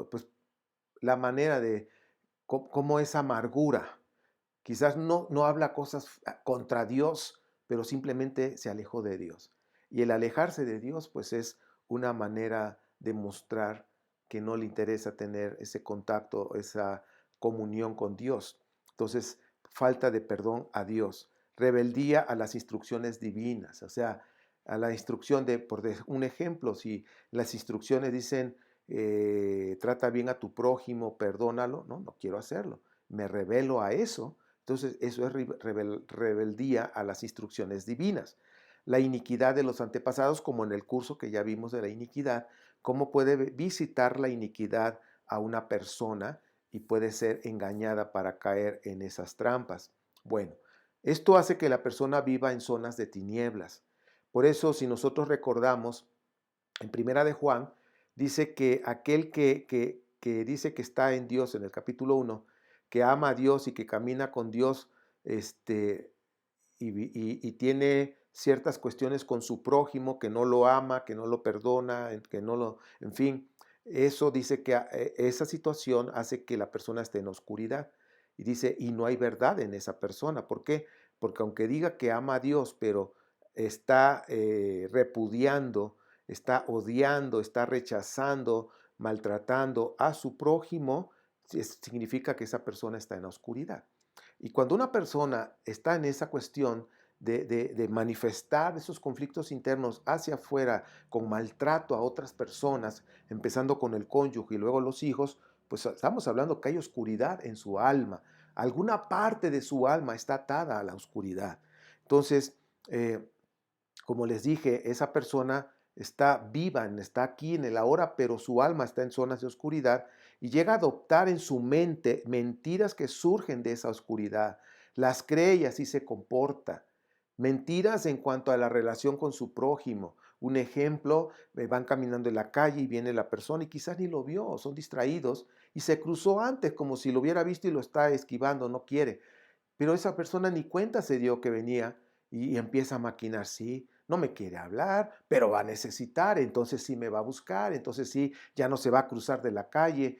pues, la manera de cómo es amargura. Quizás no habla cosas contra Dios, pero simplemente se alejó de Dios. Y el alejarse de Dios, pues es una manera de mostrar que no le interesa tener ese contacto, esa comunión con Dios. Entonces, falta de perdón a Dios. rebeldía a las instrucciones divinas, o sea, a la instrucción un ejemplo, si las instrucciones dicen, trata bien a tu prójimo, perdónalo, no quiero hacerlo, me rebelo a eso, entonces eso es rebeldía a las instrucciones divinas. La iniquidad de los antepasados, como en el curso que ya vimos de la iniquidad, cómo puede visitar la iniquidad a una persona y puede ser engañada para caer en esas trampas. Bueno, esto hace que la persona viva en zonas de tinieblas. Por eso, si nosotros recordamos, en Primera de Juan, dice que aquel que dice que está en Dios, en el capítulo 1, que ama a Dios y que camina con Dios, y tiene ciertas cuestiones con su prójimo, que no lo ama, que no lo perdona, que no lo, en fin, eso dice que esa situación hace que la persona esté en oscuridad. Y dice, y no hay verdad en esa persona. ¿Por qué? Porque aunque diga que ama a Dios, pero está repudiando, está odiando, está rechazando, maltratando a su prójimo, significa que esa persona está en la oscuridad. Y cuando una persona está en esa cuestión de manifestar esos conflictos internos hacia afuera con maltrato a otras personas, empezando con el cónyuge y luego los hijos, pues estamos hablando que hay oscuridad en su alma. Alguna parte de su alma está atada a la oscuridad. Entonces, como les dije, esa persona está viva, está aquí en el ahora, pero su alma está en zonas de oscuridad y llega a adoptar en su mente mentiras que surgen de esa oscuridad. Las cree y así se comporta. Mentiras en cuanto a la relación con su prójimo. Un ejemplo, van caminando en la calle y viene la persona y quizás ni lo vio, son distraídos y se cruzó antes como si lo hubiera visto y lo está esquivando, no quiere. Pero esa persona ni cuenta se dio que venía y empieza a maquinar, sí, no me quiere hablar, pero va a necesitar, entonces sí me va a buscar, entonces sí, ya no se va a cruzar de la calle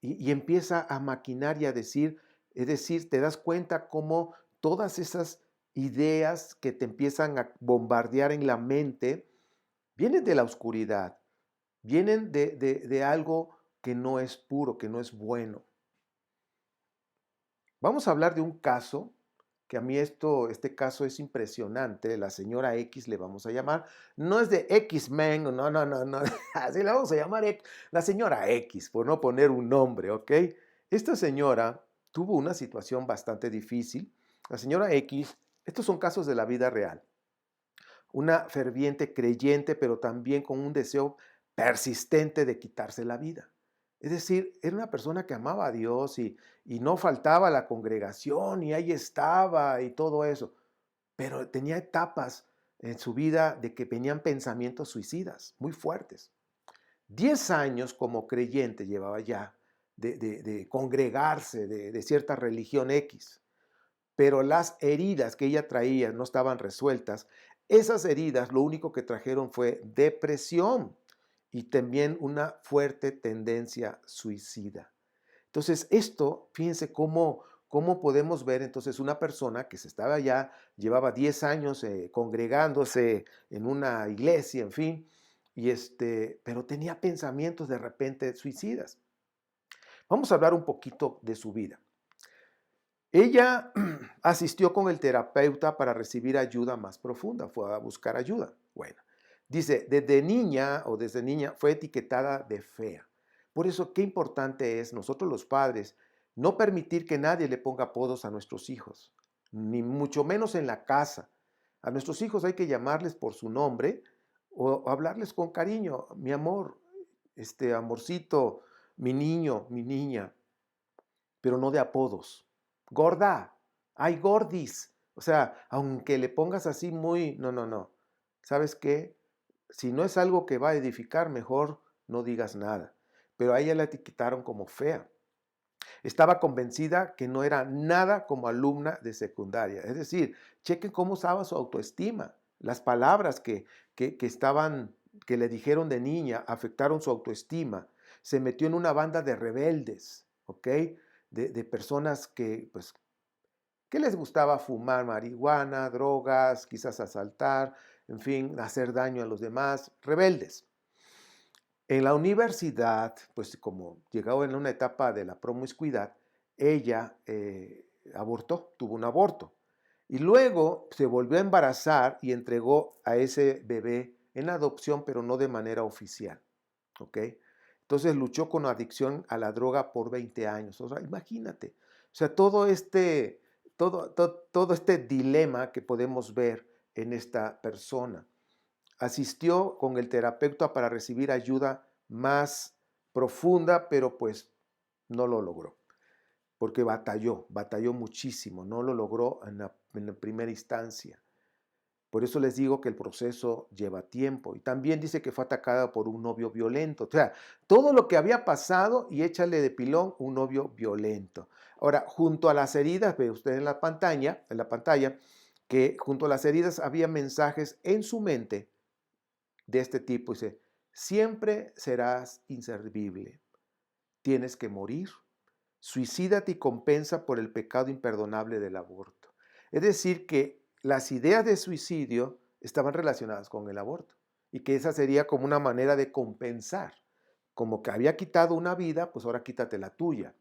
y empieza a maquinar y a decir, es decir, te das cuenta cómo todas esas ideas que te empiezan a bombardear en la mente vienen de la oscuridad, vienen de algo que no es puro, que no es bueno. Vamos a hablar de un caso que a mí este caso es impresionante, la señora X le vamos a llamar, no es de X-Men, no, así la vamos a llamar la señora X, por no poner un nombre, ¿ok? Esta señora tuvo una situación bastante difícil, la señora X, estos son casos de la vida real, una ferviente creyente, pero también con un deseo persistente de quitarse la vida. Es decir, era una persona que amaba a Dios y no faltaba a la congregación y ahí estaba y todo eso, pero tenía etapas en su vida de que venían pensamientos suicidas muy fuertes. 10 años como creyente llevaba ya de congregarse de cierta religión X, pero las heridas que ella traía no estaban resueltas. Esas heridas lo único que trajeron fue depresión y también una fuerte tendencia suicida. Entonces, esto, fíjense cómo podemos ver entonces una persona que se estaba ya, llevaba 10 años congregándose en una iglesia, en fin, pero tenía pensamientos de repente suicidas. Vamos a hablar un poquito de su vida. Ella asistió con el terapeuta para recibir ayuda más profunda, fue a buscar ayuda. Bueno, dice, desde niña fue etiquetada de fea. Por eso, qué importante es nosotros los padres no permitir que nadie le ponga apodos a nuestros hijos, ni mucho menos en la casa. A nuestros hijos hay que llamarles por su nombre o hablarles con cariño, mi amor, amorcito, mi niño, mi niña, pero no de apodos. Gorda, ay gordis. O sea, aunque le pongas así muy, no. ¿Sabes qué? Si no es algo que va a edificar, mejor no digas nada. Pero a ella la etiquetaron como fea. Estaba convencida que no era nada como alumna de secundaria. Es decir, chequen cómo usaba su autoestima. Las palabras que le dijeron de niña afectaron su autoestima. Se metió en una banda de rebeldes, ¿ok? De personas pues, que les gustaba fumar marihuana, drogas, quizás asaltar, en fin, hacer daño a los demás, rebeldes. En la universidad, pues como llegó en una etapa de la promiscuidad, ella abortó, tuvo un aborto. Y luego se volvió a embarazar y entregó a ese bebé en adopción, pero no de manera oficial. ¿Ok? Entonces luchó con adicción a la droga por 20 años. O sea, imagínate. O sea, todo este dilema que podemos ver en esta persona. Asistió con el terapeuta para recibir ayuda más profunda, pero pues no lo logró, porque batalló muchísimo, no lo logró en la primera instancia. Por eso les digo que el proceso lleva tiempo. Y también dice que fue atacada por un novio violento. O sea, todo lo que había pasado y échale de pilón un novio violento. Ahora, junto a las heridas, ve usted en la pantalla, que junto a las heridas había mensajes en su mente de este tipo. Dice, siempre serás inservible. Tienes que morir. Suicídate y compensa por el pecado imperdonable del aborto. Es decir, que las ideas de suicidio estaban relacionadas con el aborto y que esa sería como una manera de compensar. Como que había quitado una vida, pues ahora quítate la tuya.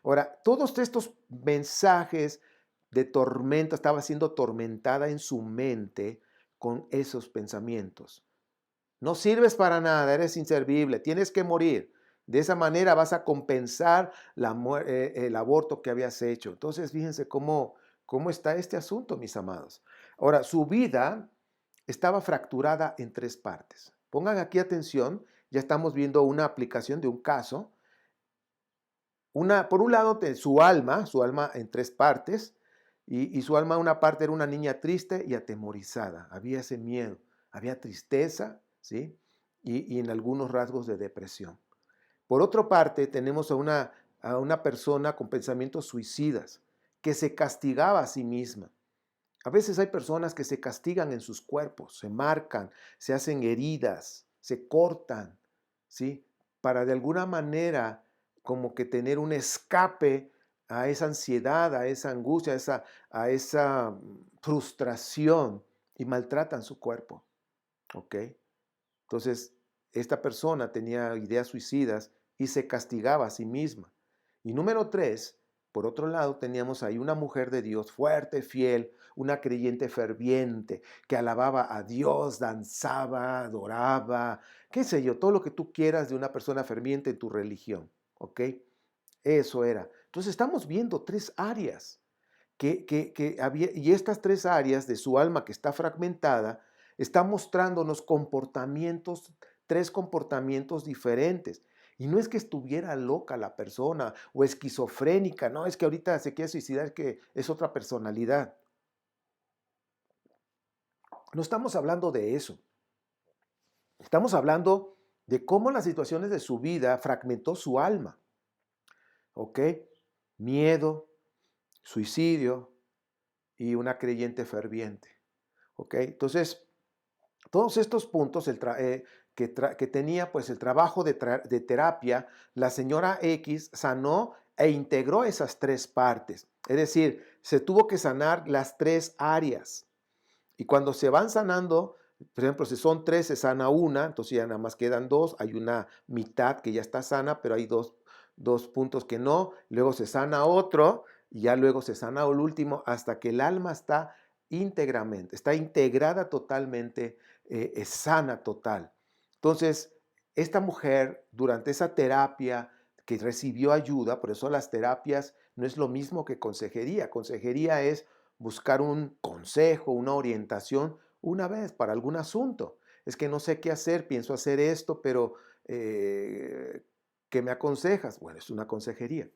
Ahora, todos estos mensajes de tormenta, estaba siendo atormentada en su mente con esos pensamientos. No sirves para nada, eres inservible, tienes que morir. De esa manera vas a compensar el aborto que habías hecho. Entonces, fíjense cómo está este asunto, mis amados. Ahora, su vida estaba fracturada en tres partes. Pongan aquí atención, ya estamos viendo una aplicación de un caso. Por un lado, su alma en tres partes, y su alma, una parte era una niña triste y atemorizada. Había ese miedo, había tristeza, ¿sí? Y en algunos rasgos de depresión. Por otra parte, tenemos a una persona con pensamientos suicidas, que se castigaba a sí misma. A veces hay personas que se castigan en sus cuerpos, se marcan, se hacen heridas, se cortan, ¿sí? Para de alguna manera como que tener un escape a esa ansiedad, a esa angustia, a esa frustración, y maltratan su cuerpo, ¿ok? Entonces, esta persona tenía ideas suicidas y se castigaba a sí misma. Y número tres, por otro lado, teníamos ahí una mujer de Dios fuerte, fiel, una creyente ferviente, que alababa a Dios, danzaba, adoraba, qué sé yo, todo lo que tú quieras de una persona ferviente en tu religión, ¿ok? Eso era. Entonces estamos viendo tres áreas que había, y estas tres áreas de su alma que está fragmentada, está mostrándonos tres comportamientos diferentes. Y no es que estuviera loca la persona o esquizofrénica, no, es que ahorita se quiere suicidar, es que es otra personalidad. No estamos hablando de eso. Estamos hablando de cómo las situaciones de su vida fragmentó su alma. ¿Ok? Miedo, suicidio y una creyente ferviente. ¿Ok? Entonces, todos estos puntos que tenía pues el trabajo de terapia, la señora X sanó e integró esas tres partes. Es decir, se tuvo que sanar las tres áreas. Y cuando se van sanando, por ejemplo, si son tres, se sana una, entonces ya nada más quedan dos, hay una mitad que ya está sana, pero hay dos puntos que no, luego se sana otro, y ya luego se sana el último, hasta que el alma está íntegramente, está integrada totalmente, es sana total. Entonces, esta mujer, durante esa terapia que recibió ayuda, por eso las terapias no es lo mismo que consejería. Consejería es buscar un consejo, una orientación una vez para algún asunto. Es que no sé qué hacer, pienso hacer esto, pero ¿qué me aconsejas? Bueno, es una consejería.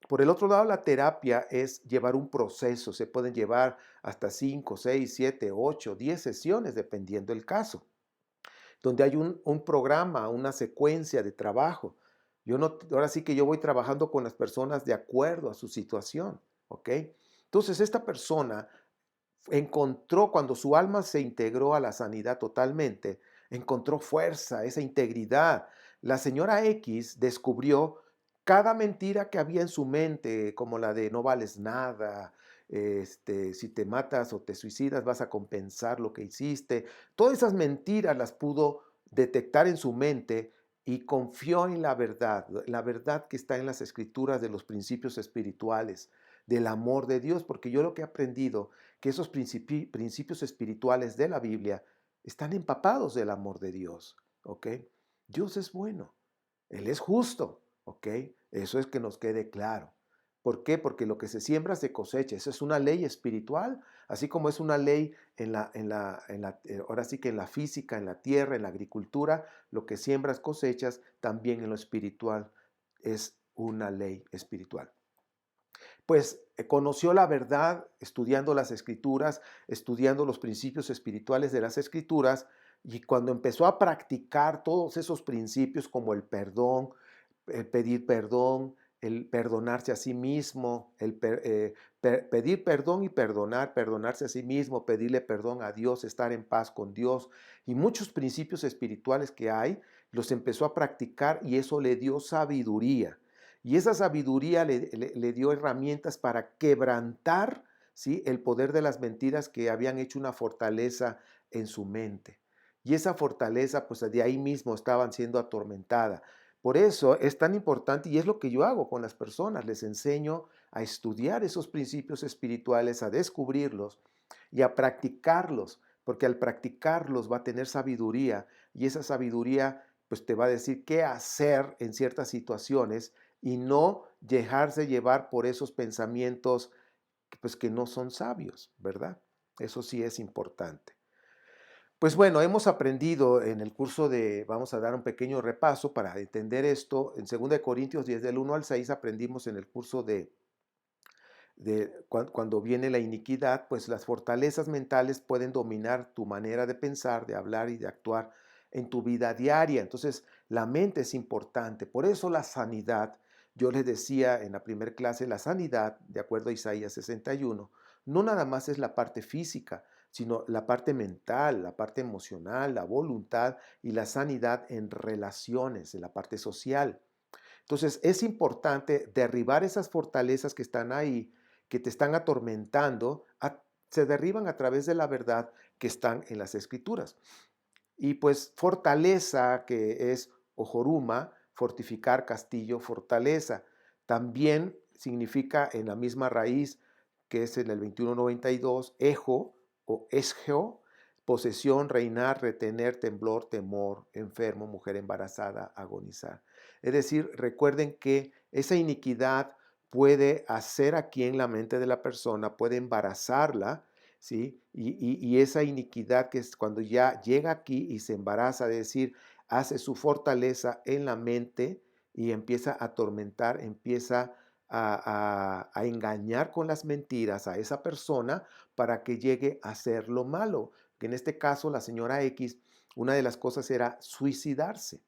Por el otro lado, la terapia es llevar un proceso. Se pueden llevar hasta 5, 6, 7, 8, 10 sesiones, dependiendo del caso, donde hay un programa, una secuencia de trabajo. Ahora sí que yo voy trabajando con las personas de acuerdo a su situación, ¿ok? Entonces, esta persona encontró, cuando su alma se integró a la sanidad totalmente, encontró fuerza, esa integridad. La señora X descubrió cada mentira que había en su mente, como la de no vales nada, si te matas o te suicidas vas a compensar lo que hiciste. Todas esas mentiras las pudo detectar en su mente y confió en la verdad que está en las escrituras de los principios espirituales, del amor de Dios, porque yo lo que he aprendido, que esos principios espirituales de la Biblia están empapados del amor de Dios, ¿ok? Dios es bueno, Él es justo, ¿ok? Eso es que nos quede claro. ¿Por qué? Porque lo que se siembra se cosecha. Esa es una ley espiritual, así como es una ley ahora sí que en la física, en la tierra, en la agricultura, lo que siembras cosechas, también en lo espiritual es una ley espiritual. Pues conoció la verdad estudiando las escrituras, estudiando los principios espirituales de las escrituras, y cuando empezó a practicar todos esos principios como el perdón, el pedir perdón, el perdonarse a sí mismo, pedir perdón y perdonar, perdonarse a sí mismo, pedirle perdón a Dios, estar en paz con Dios y muchos principios espirituales que hay, los empezó a practicar y eso le dio sabiduría. Y esa sabiduría le dio herramientas para quebrantar, ¿sí?, el poder de las mentiras que habían hecho una fortaleza en su mente. Y esa fortaleza, pues de ahí mismo estaban siendo atormentada. Por eso es tan importante y es lo que yo hago con las personas. Les enseño a estudiar esos principios espirituales, a descubrirlos y a practicarlos, porque al practicarlos va a tener sabiduría y esa sabiduría pues te va a decir qué hacer en ciertas situaciones y no dejarse llevar por esos pensamientos pues que no son sabios, ¿verdad? Eso sí es importante. Pues bueno, hemos aprendido en el curso vamos a dar un pequeño repaso para entender esto. En 2 de Corintios 10 del 1 al 6 aprendimos en el curso cuando viene la iniquidad, pues las fortalezas mentales pueden dominar tu manera de pensar, de hablar y de actuar en tu vida diaria. Entonces, la mente es importante. Por eso la sanidad, yo les decía en la primera clase, la sanidad, de acuerdo a Isaías 61, no nada más es la parte física, sino la parte mental, la parte emocional, la voluntad y la sanidad en relaciones, en la parte social. Entonces, es importante derribar esas fortalezas que están ahí, que te están atormentando, se derriban a través de la verdad que están en las escrituras. Y pues fortaleza, que es ojoruma, fortificar, castillo, fortaleza. También significa en la misma raíz, que es en el 2192, ejo o esgeo, posesión, reinar, retener, temblor, temor, enfermo, mujer embarazada, agonizar. Es decir, recuerden que esa iniquidad puede hacer aquí en la mente de la persona, puede embarazarla, ¿sí? Y esa iniquidad que es cuando ya llega aquí y se embaraza, es decir, hace su fortaleza en la mente y empieza a atormentar, empieza a engañar con las mentiras a esa persona para que llegue a hacer lo malo. Que en este caso, la señora X, una de las cosas era suicidarse,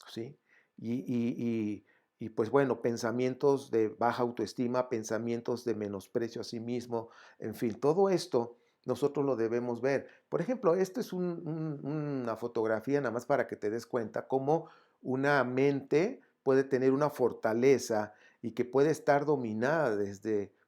¿sí? Y pues bueno, pensamientos de baja autoestima, pensamientos de menosprecio a sí mismo, en fin, todo esto nosotros lo debemos ver. Por ejemplo, esto es una fotografía nada más para que te des cuenta cómo una mente puede tener una fortaleza y que puede estar dominada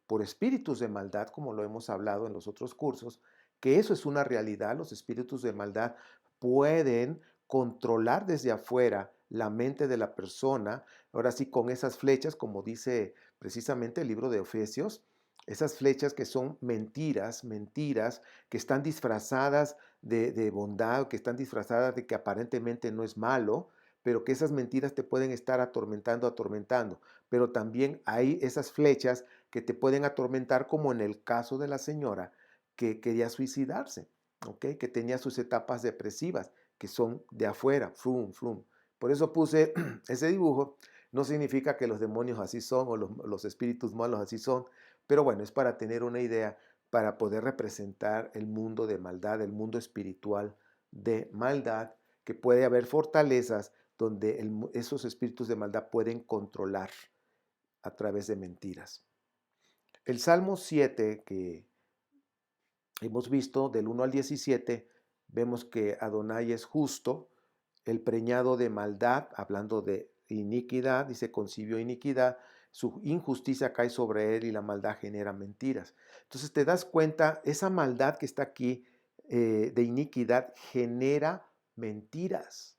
por espíritus de maldad, como lo hemos hablado en los otros cursos, que eso es una realidad. Los espíritus de maldad pueden controlar desde afuera la mente de la persona, ahora sí con esas flechas, como dice precisamente el libro de Efesios, esas flechas que son mentiras, mentiras, que están disfrazadas de bondad, que están disfrazadas de que aparentemente no es malo, pero que esas mentiras te pueden estar atormentando, atormentando. Pero también hay esas flechas que te pueden atormentar, como en el caso de la señora que quería suicidarse, ¿ok? Que tenía sus etapas depresivas, que son de afuera, frum, frum. Por eso puse ese dibujo. No significa que los demonios así son o los espíritus malos así son, pero bueno, es para tener una idea, para poder representar el mundo de maldad, el mundo espiritual de maldad, que puede haber fortalezas donde esos espíritus de maldad pueden controlar a través de mentiras. El Salmo 7, que hemos visto del 1 al 17, vemos que Adonai es justo, el preñado de maldad, hablando de iniquidad, dice, concibió iniquidad, su injusticia cae sobre él y la maldad genera mentiras. Entonces te das cuenta, esa maldad que está aquí de iniquidad genera mentiras.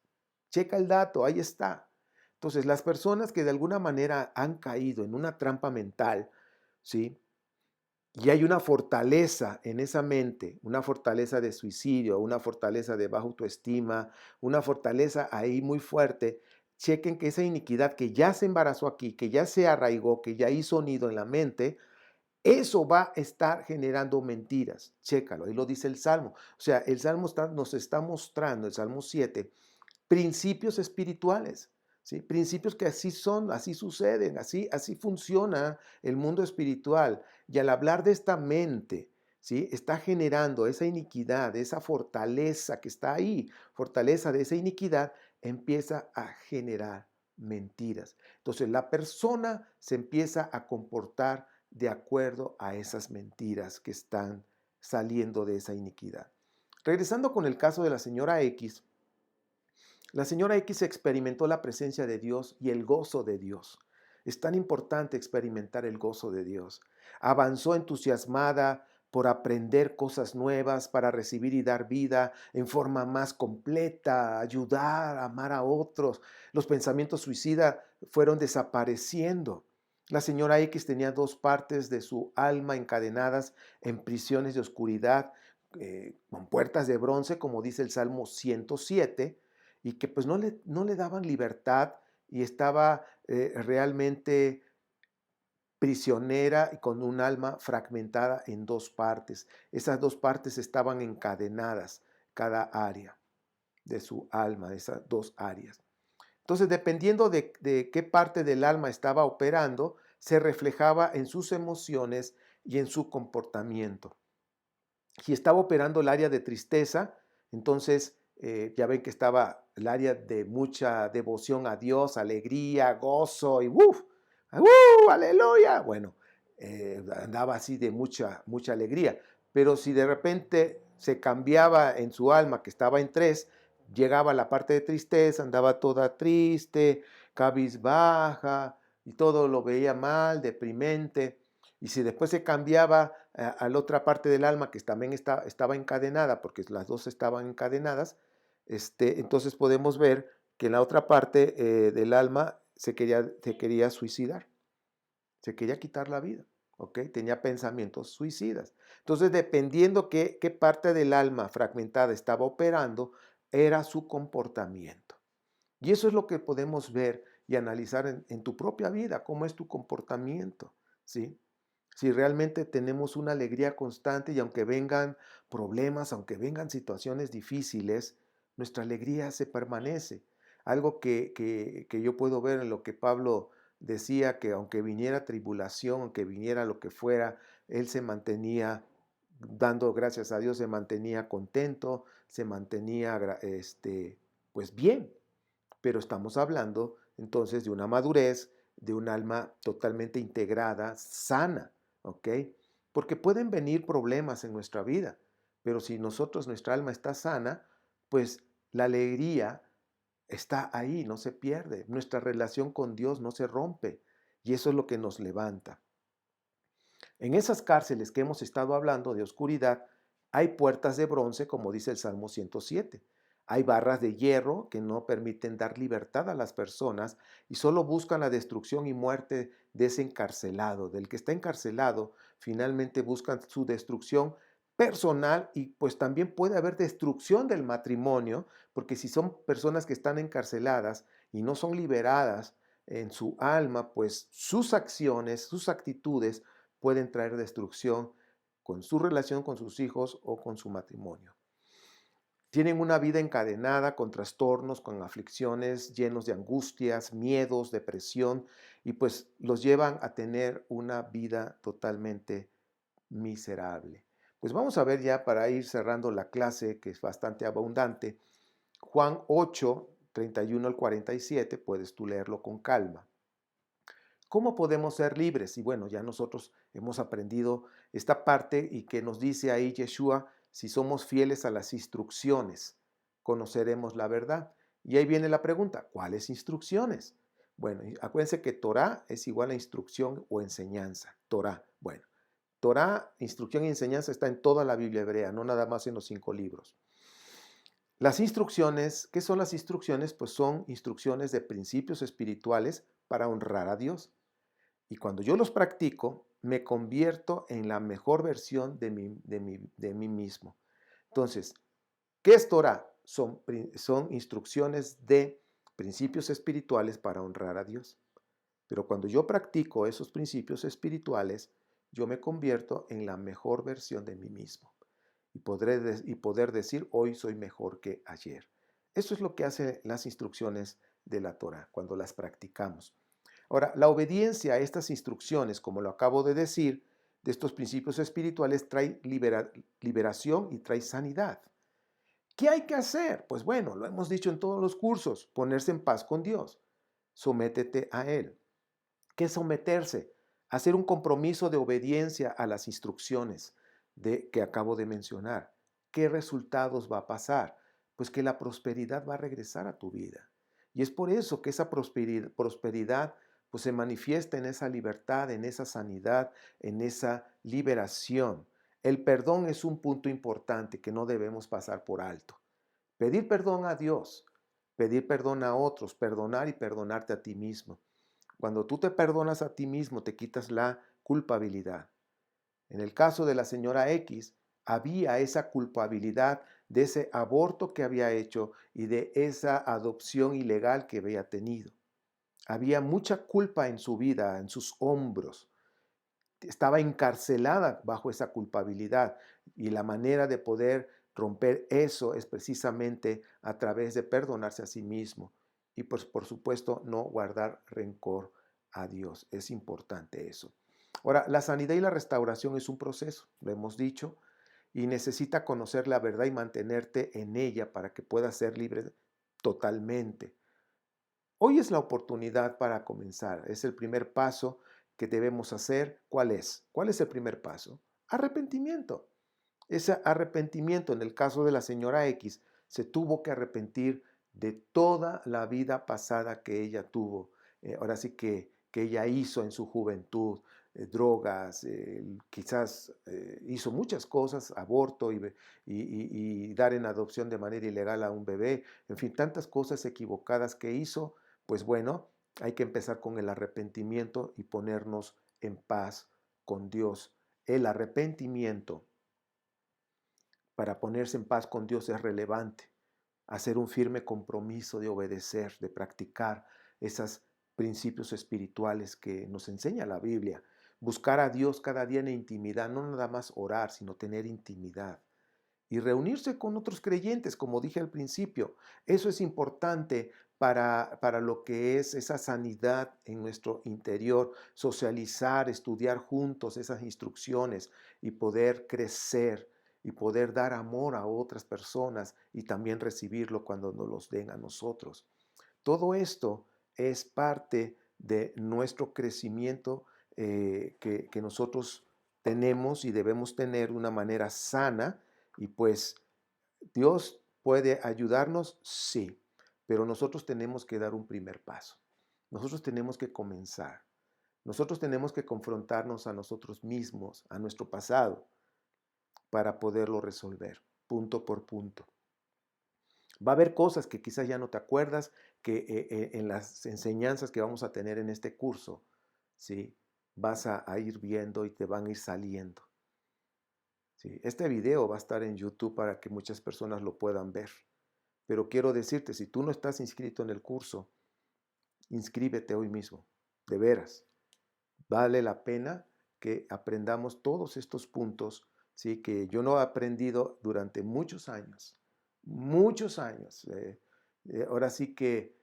Checa el dato, ahí está. Entonces las personas que de alguna manera han caído en una trampa mental, ¿sí? y hay una fortaleza en esa mente, una fortaleza de suicidio, una fortaleza de baja autoestima, una fortaleza ahí muy fuerte, chequen que esa iniquidad que ya se embarazó aquí, que ya se arraigó, que ya hizo nido en la mente, eso va a estar generando mentiras. Chécalo, ahí lo dice el Salmo. O sea, el Salmo nos está mostrando, el Salmo 7, principios espirituales, ¿sí? Principios que así son, así suceden, así funciona el mundo espiritual. Y al hablar de esta mente, ¿sí? Está generando esa iniquidad, esa fortaleza que está ahí, fortaleza de esa iniquidad, empieza a generar mentiras. Entonces la persona se empieza a comportar de acuerdo a esas mentiras que están saliendo de esa iniquidad. Regresando con el caso de la señora X experimentó la presencia de Dios y el gozo de Dios. Es tan importante experimentar el gozo de Dios. Avanzó entusiasmada por aprender cosas nuevas, para recibir y dar vida en forma más completa, ayudar, amar a otros. Los pensamientos suicidas fueron desapareciendo. La señora X tenía dos partes de su alma encadenadas en prisiones de oscuridad, con puertas de bronce, como dice el Salmo 107, y que pues no le daban libertad y estaba realmente prisionera y con un alma fragmentada en dos partes. Esas dos partes estaban encadenadas, cada área de su alma, de esas dos áreas. Entonces, dependiendo de qué parte del alma estaba operando, se reflejaba en sus emociones y en su comportamiento. Si estaba operando el área de tristeza, entonces ya ven que estaba el área de mucha devoción a Dios, alegría, gozo y ¡uf! ¡Aleluya! Bueno, andaba así de mucha alegría. Pero si de repente se cambiaba en su alma, que estaba en tres, llegaba a la parte de tristeza, andaba toda triste, cabizbaja, y todo lo veía mal, deprimente. Y si después se cambiaba a la otra parte del alma que también estaba encadenada, porque las dos estaban encadenadas, entonces podemos ver que en la otra parte del alma se quería suicidar, se quería quitar la vida, ¿ok? Tenía pensamientos suicidas. Entonces, dependiendo qué parte del alma fragmentada estaba operando, era su comportamiento. Y eso es lo que podemos ver y analizar en tu propia vida, cómo es tu comportamiento, ¿sí? Si realmente tenemos una alegría constante y aunque vengan problemas, aunque vengan situaciones difíciles, nuestra alegría se permanece. Algo que yo puedo ver en lo que Pablo decía, que aunque viniera tribulación, aunque viniera lo que fuera, él se mantenía dando gracias a Dios, se mantenía contento, se mantenía pues bien. Pero estamos hablando entonces de una madurez, de un alma totalmente integrada, sana, ¿ok? Porque pueden venir problemas en nuestra vida, pero si nuestra alma está sana, pues la alegría está ahí, no se pierde. Nuestra relación con Dios no se rompe y eso es lo que nos levanta. En esas cárceles que hemos estado hablando de oscuridad, hay puertas de bronce, como dice el Salmo 107. Hay barras de hierro que no permiten dar libertad a las personas y solo buscan la destrucción y muerte de ese encarcelado. Del que está encarcelado, finalmente buscan su destrucción personal y pues también puede haber destrucción del matrimonio, porque si son personas que están encarceladas y no son liberadas en su alma, pues sus acciones, sus actitudes pueden traer destrucción con su relación con sus hijos o con su matrimonio. Tienen una vida encadenada con trastornos, con aflicciones, llenos de angustias, miedos, depresión, y pues los llevan a tener una vida totalmente miserable. Pues vamos a ver ya para ir cerrando la clase, que es bastante abundante, Juan 8, 31 al 47, puedes tú leerlo con calma. ¿Cómo podemos ser libres? Y bueno, ya nosotros hemos aprendido esta parte y que nos dice ahí Yeshua, si somos fieles a las instrucciones, conoceremos la verdad. Y ahí viene la pregunta, ¿cuáles instrucciones? Bueno, acuérdense que Torah es igual a instrucción o enseñanza. Torah, bueno, Torah, instrucción y enseñanza está en toda la Biblia hebrea, no nada más en los 5 libros. Las instrucciones, ¿qué son las instrucciones? Pues son instrucciones de principios espirituales para honrar a Dios. Y cuando yo los practico, me convierto en la mejor versión de mí mismo. Entonces, ¿qué es Torah? Son instrucciones de principios espirituales para honrar a Dios. Pero cuando yo practico esos principios espirituales, yo me convierto en la mejor versión de mí mismo y poder decir, hoy soy mejor que ayer. Eso es lo que hacen las instrucciones de la Torah cuando las practicamos. Ahora, la obediencia a estas instrucciones, como lo acabo de decir, de estos principios espirituales, trae liberación y trae sanidad. ¿Qué hay que hacer? Pues bueno, lo hemos dicho en todos los cursos, ponerse en paz con Dios. Sométete a Él. ¿Qué es someterse? Hacer un compromiso de obediencia a las instrucciones que acabo de mencionar. ¿Qué resultados va a pasar? Pues que la prosperidad va a regresar a tu vida. Y es por eso que esa prosperidad pues se manifiesta en esa libertad, en esa sanidad, en esa liberación. El perdón es un punto importante que no debemos pasar por alto. Pedir perdón a Dios, pedir perdón a otros, perdonar y perdonarte a ti mismo. Cuando tú te perdonas a ti mismo, te quitas la culpabilidad. En el caso de la señora X, había esa culpabilidad de ese aborto que había hecho y de esa adopción ilegal que había tenido. Había mucha culpa en su vida, en sus hombros. Estaba encarcelada bajo esa culpabilidad y la manera de poder romper eso es precisamente a través de perdonarse a sí mismo y pues por supuesto no guardar rencor a Dios. Es importante eso. Ahora, la sanidad y la restauración es un proceso, lo hemos dicho, y necesita conocer la verdad y mantenerte en ella para que puedas ser libre totalmente. Hoy es la oportunidad para comenzar. Es el primer paso que debemos hacer. ¿Cuál es? ¿Cuál es el primer paso? Arrepentimiento. Ese arrepentimiento, en el caso de la señora X, se tuvo que arrepentir de toda la vida pasada que ella tuvo. Ahora sí que ella hizo en su juventud, drogas, quizás hizo muchas cosas, aborto y dar en adopción de manera ilegal a un bebé, en fin, tantas cosas equivocadas que hizo. Pues bueno, hay que empezar con el arrepentimiento y ponernos en paz con Dios. El arrepentimiento para ponerse en paz con Dios es relevante. Hacer un firme compromiso de obedecer, de practicar esos principios espirituales que nos enseña la Biblia. Buscar a Dios cada día en intimidad, no nada más orar, sino tener intimidad. Y reunirse con otros creyentes, como dije al principio. Eso es importante para lo que es esa sanidad en nuestro interior, socializar, estudiar juntos esas instrucciones y poder crecer y poder dar amor a otras personas y también recibirlo cuando nos los den a nosotros. Todo esto es parte de nuestro crecimiento que nosotros tenemos y debemos tener de una manera sana y pues Dios puede ayudarnos, sí, pero nosotros tenemos que dar un primer paso. Nosotros tenemos que comenzar. Nosotros tenemos que confrontarnos a nosotros mismos, a nuestro pasado, para poderlo resolver, punto por punto. Va a haber cosas que quizás ya no te acuerdas, que en las enseñanzas que vamos a tener en este curso, ¿sí? Vas a ir viendo y te van a ir saliendo. ¿Sí? Este video va a estar en YouTube para que muchas personas lo puedan ver. Pero quiero decirte, si tú no estás inscrito en el curso, inscríbete hoy mismo, de veras. Vale la pena que aprendamos todos estos puntos, ¿sí? Que yo no he aprendido durante muchos años, muchos años. Ahora sí que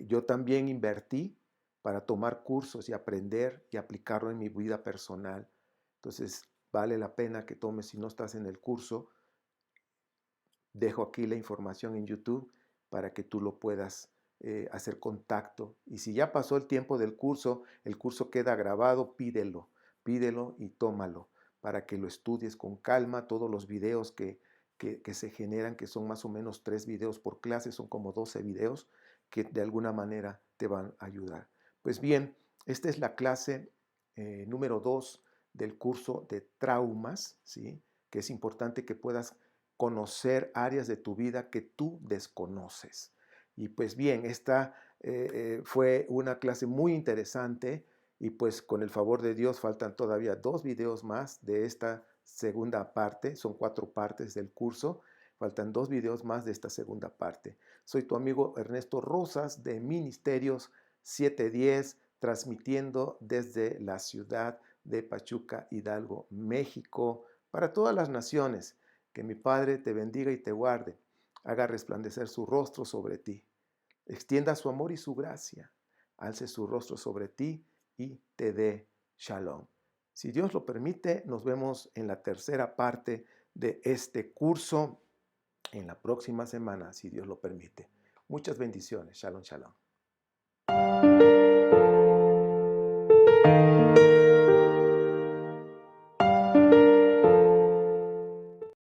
yo también invertí para tomar cursos y aprender y aplicarlo en mi vida personal. Entonces, vale la pena que tomes, si no estás en el curso, dejo aquí la información en YouTube para que tú lo puedas hacer contacto. Y si ya pasó el tiempo del curso, el curso queda grabado, pídelo y tómalo para que lo estudies con calma. Todos los videos que se generan, que son más o menos 3 videos por clase, son como 12 videos que de alguna manera te van a ayudar. Pues bien, esta es la clase número 2 del curso de traumas, ¿sí? Que es importante que puedas conocer áreas de tu vida que tú desconoces. Y pues bien, esta fue una clase muy interesante Y pues con el favor de Dios faltan todavía 2 videos más de esta segunda parte. Son 4 partes del curso. Faltan 2 videos más de esta segunda parte. Soy tu amigo Ernesto Rosas de Ministerios 710, transmitiendo desde la ciudad de Pachuca, Hidalgo, México, para todas las naciones. Que mi Padre te bendiga y te guarde, haga resplandecer su rostro sobre ti, extienda su amor y su gracia, alce su rostro sobre ti y te dé shalom. Si Dios lo permite, nos vemos en la tercera parte de este curso en la próxima semana, si Dios lo permite. Muchas bendiciones. Shalom, shalom.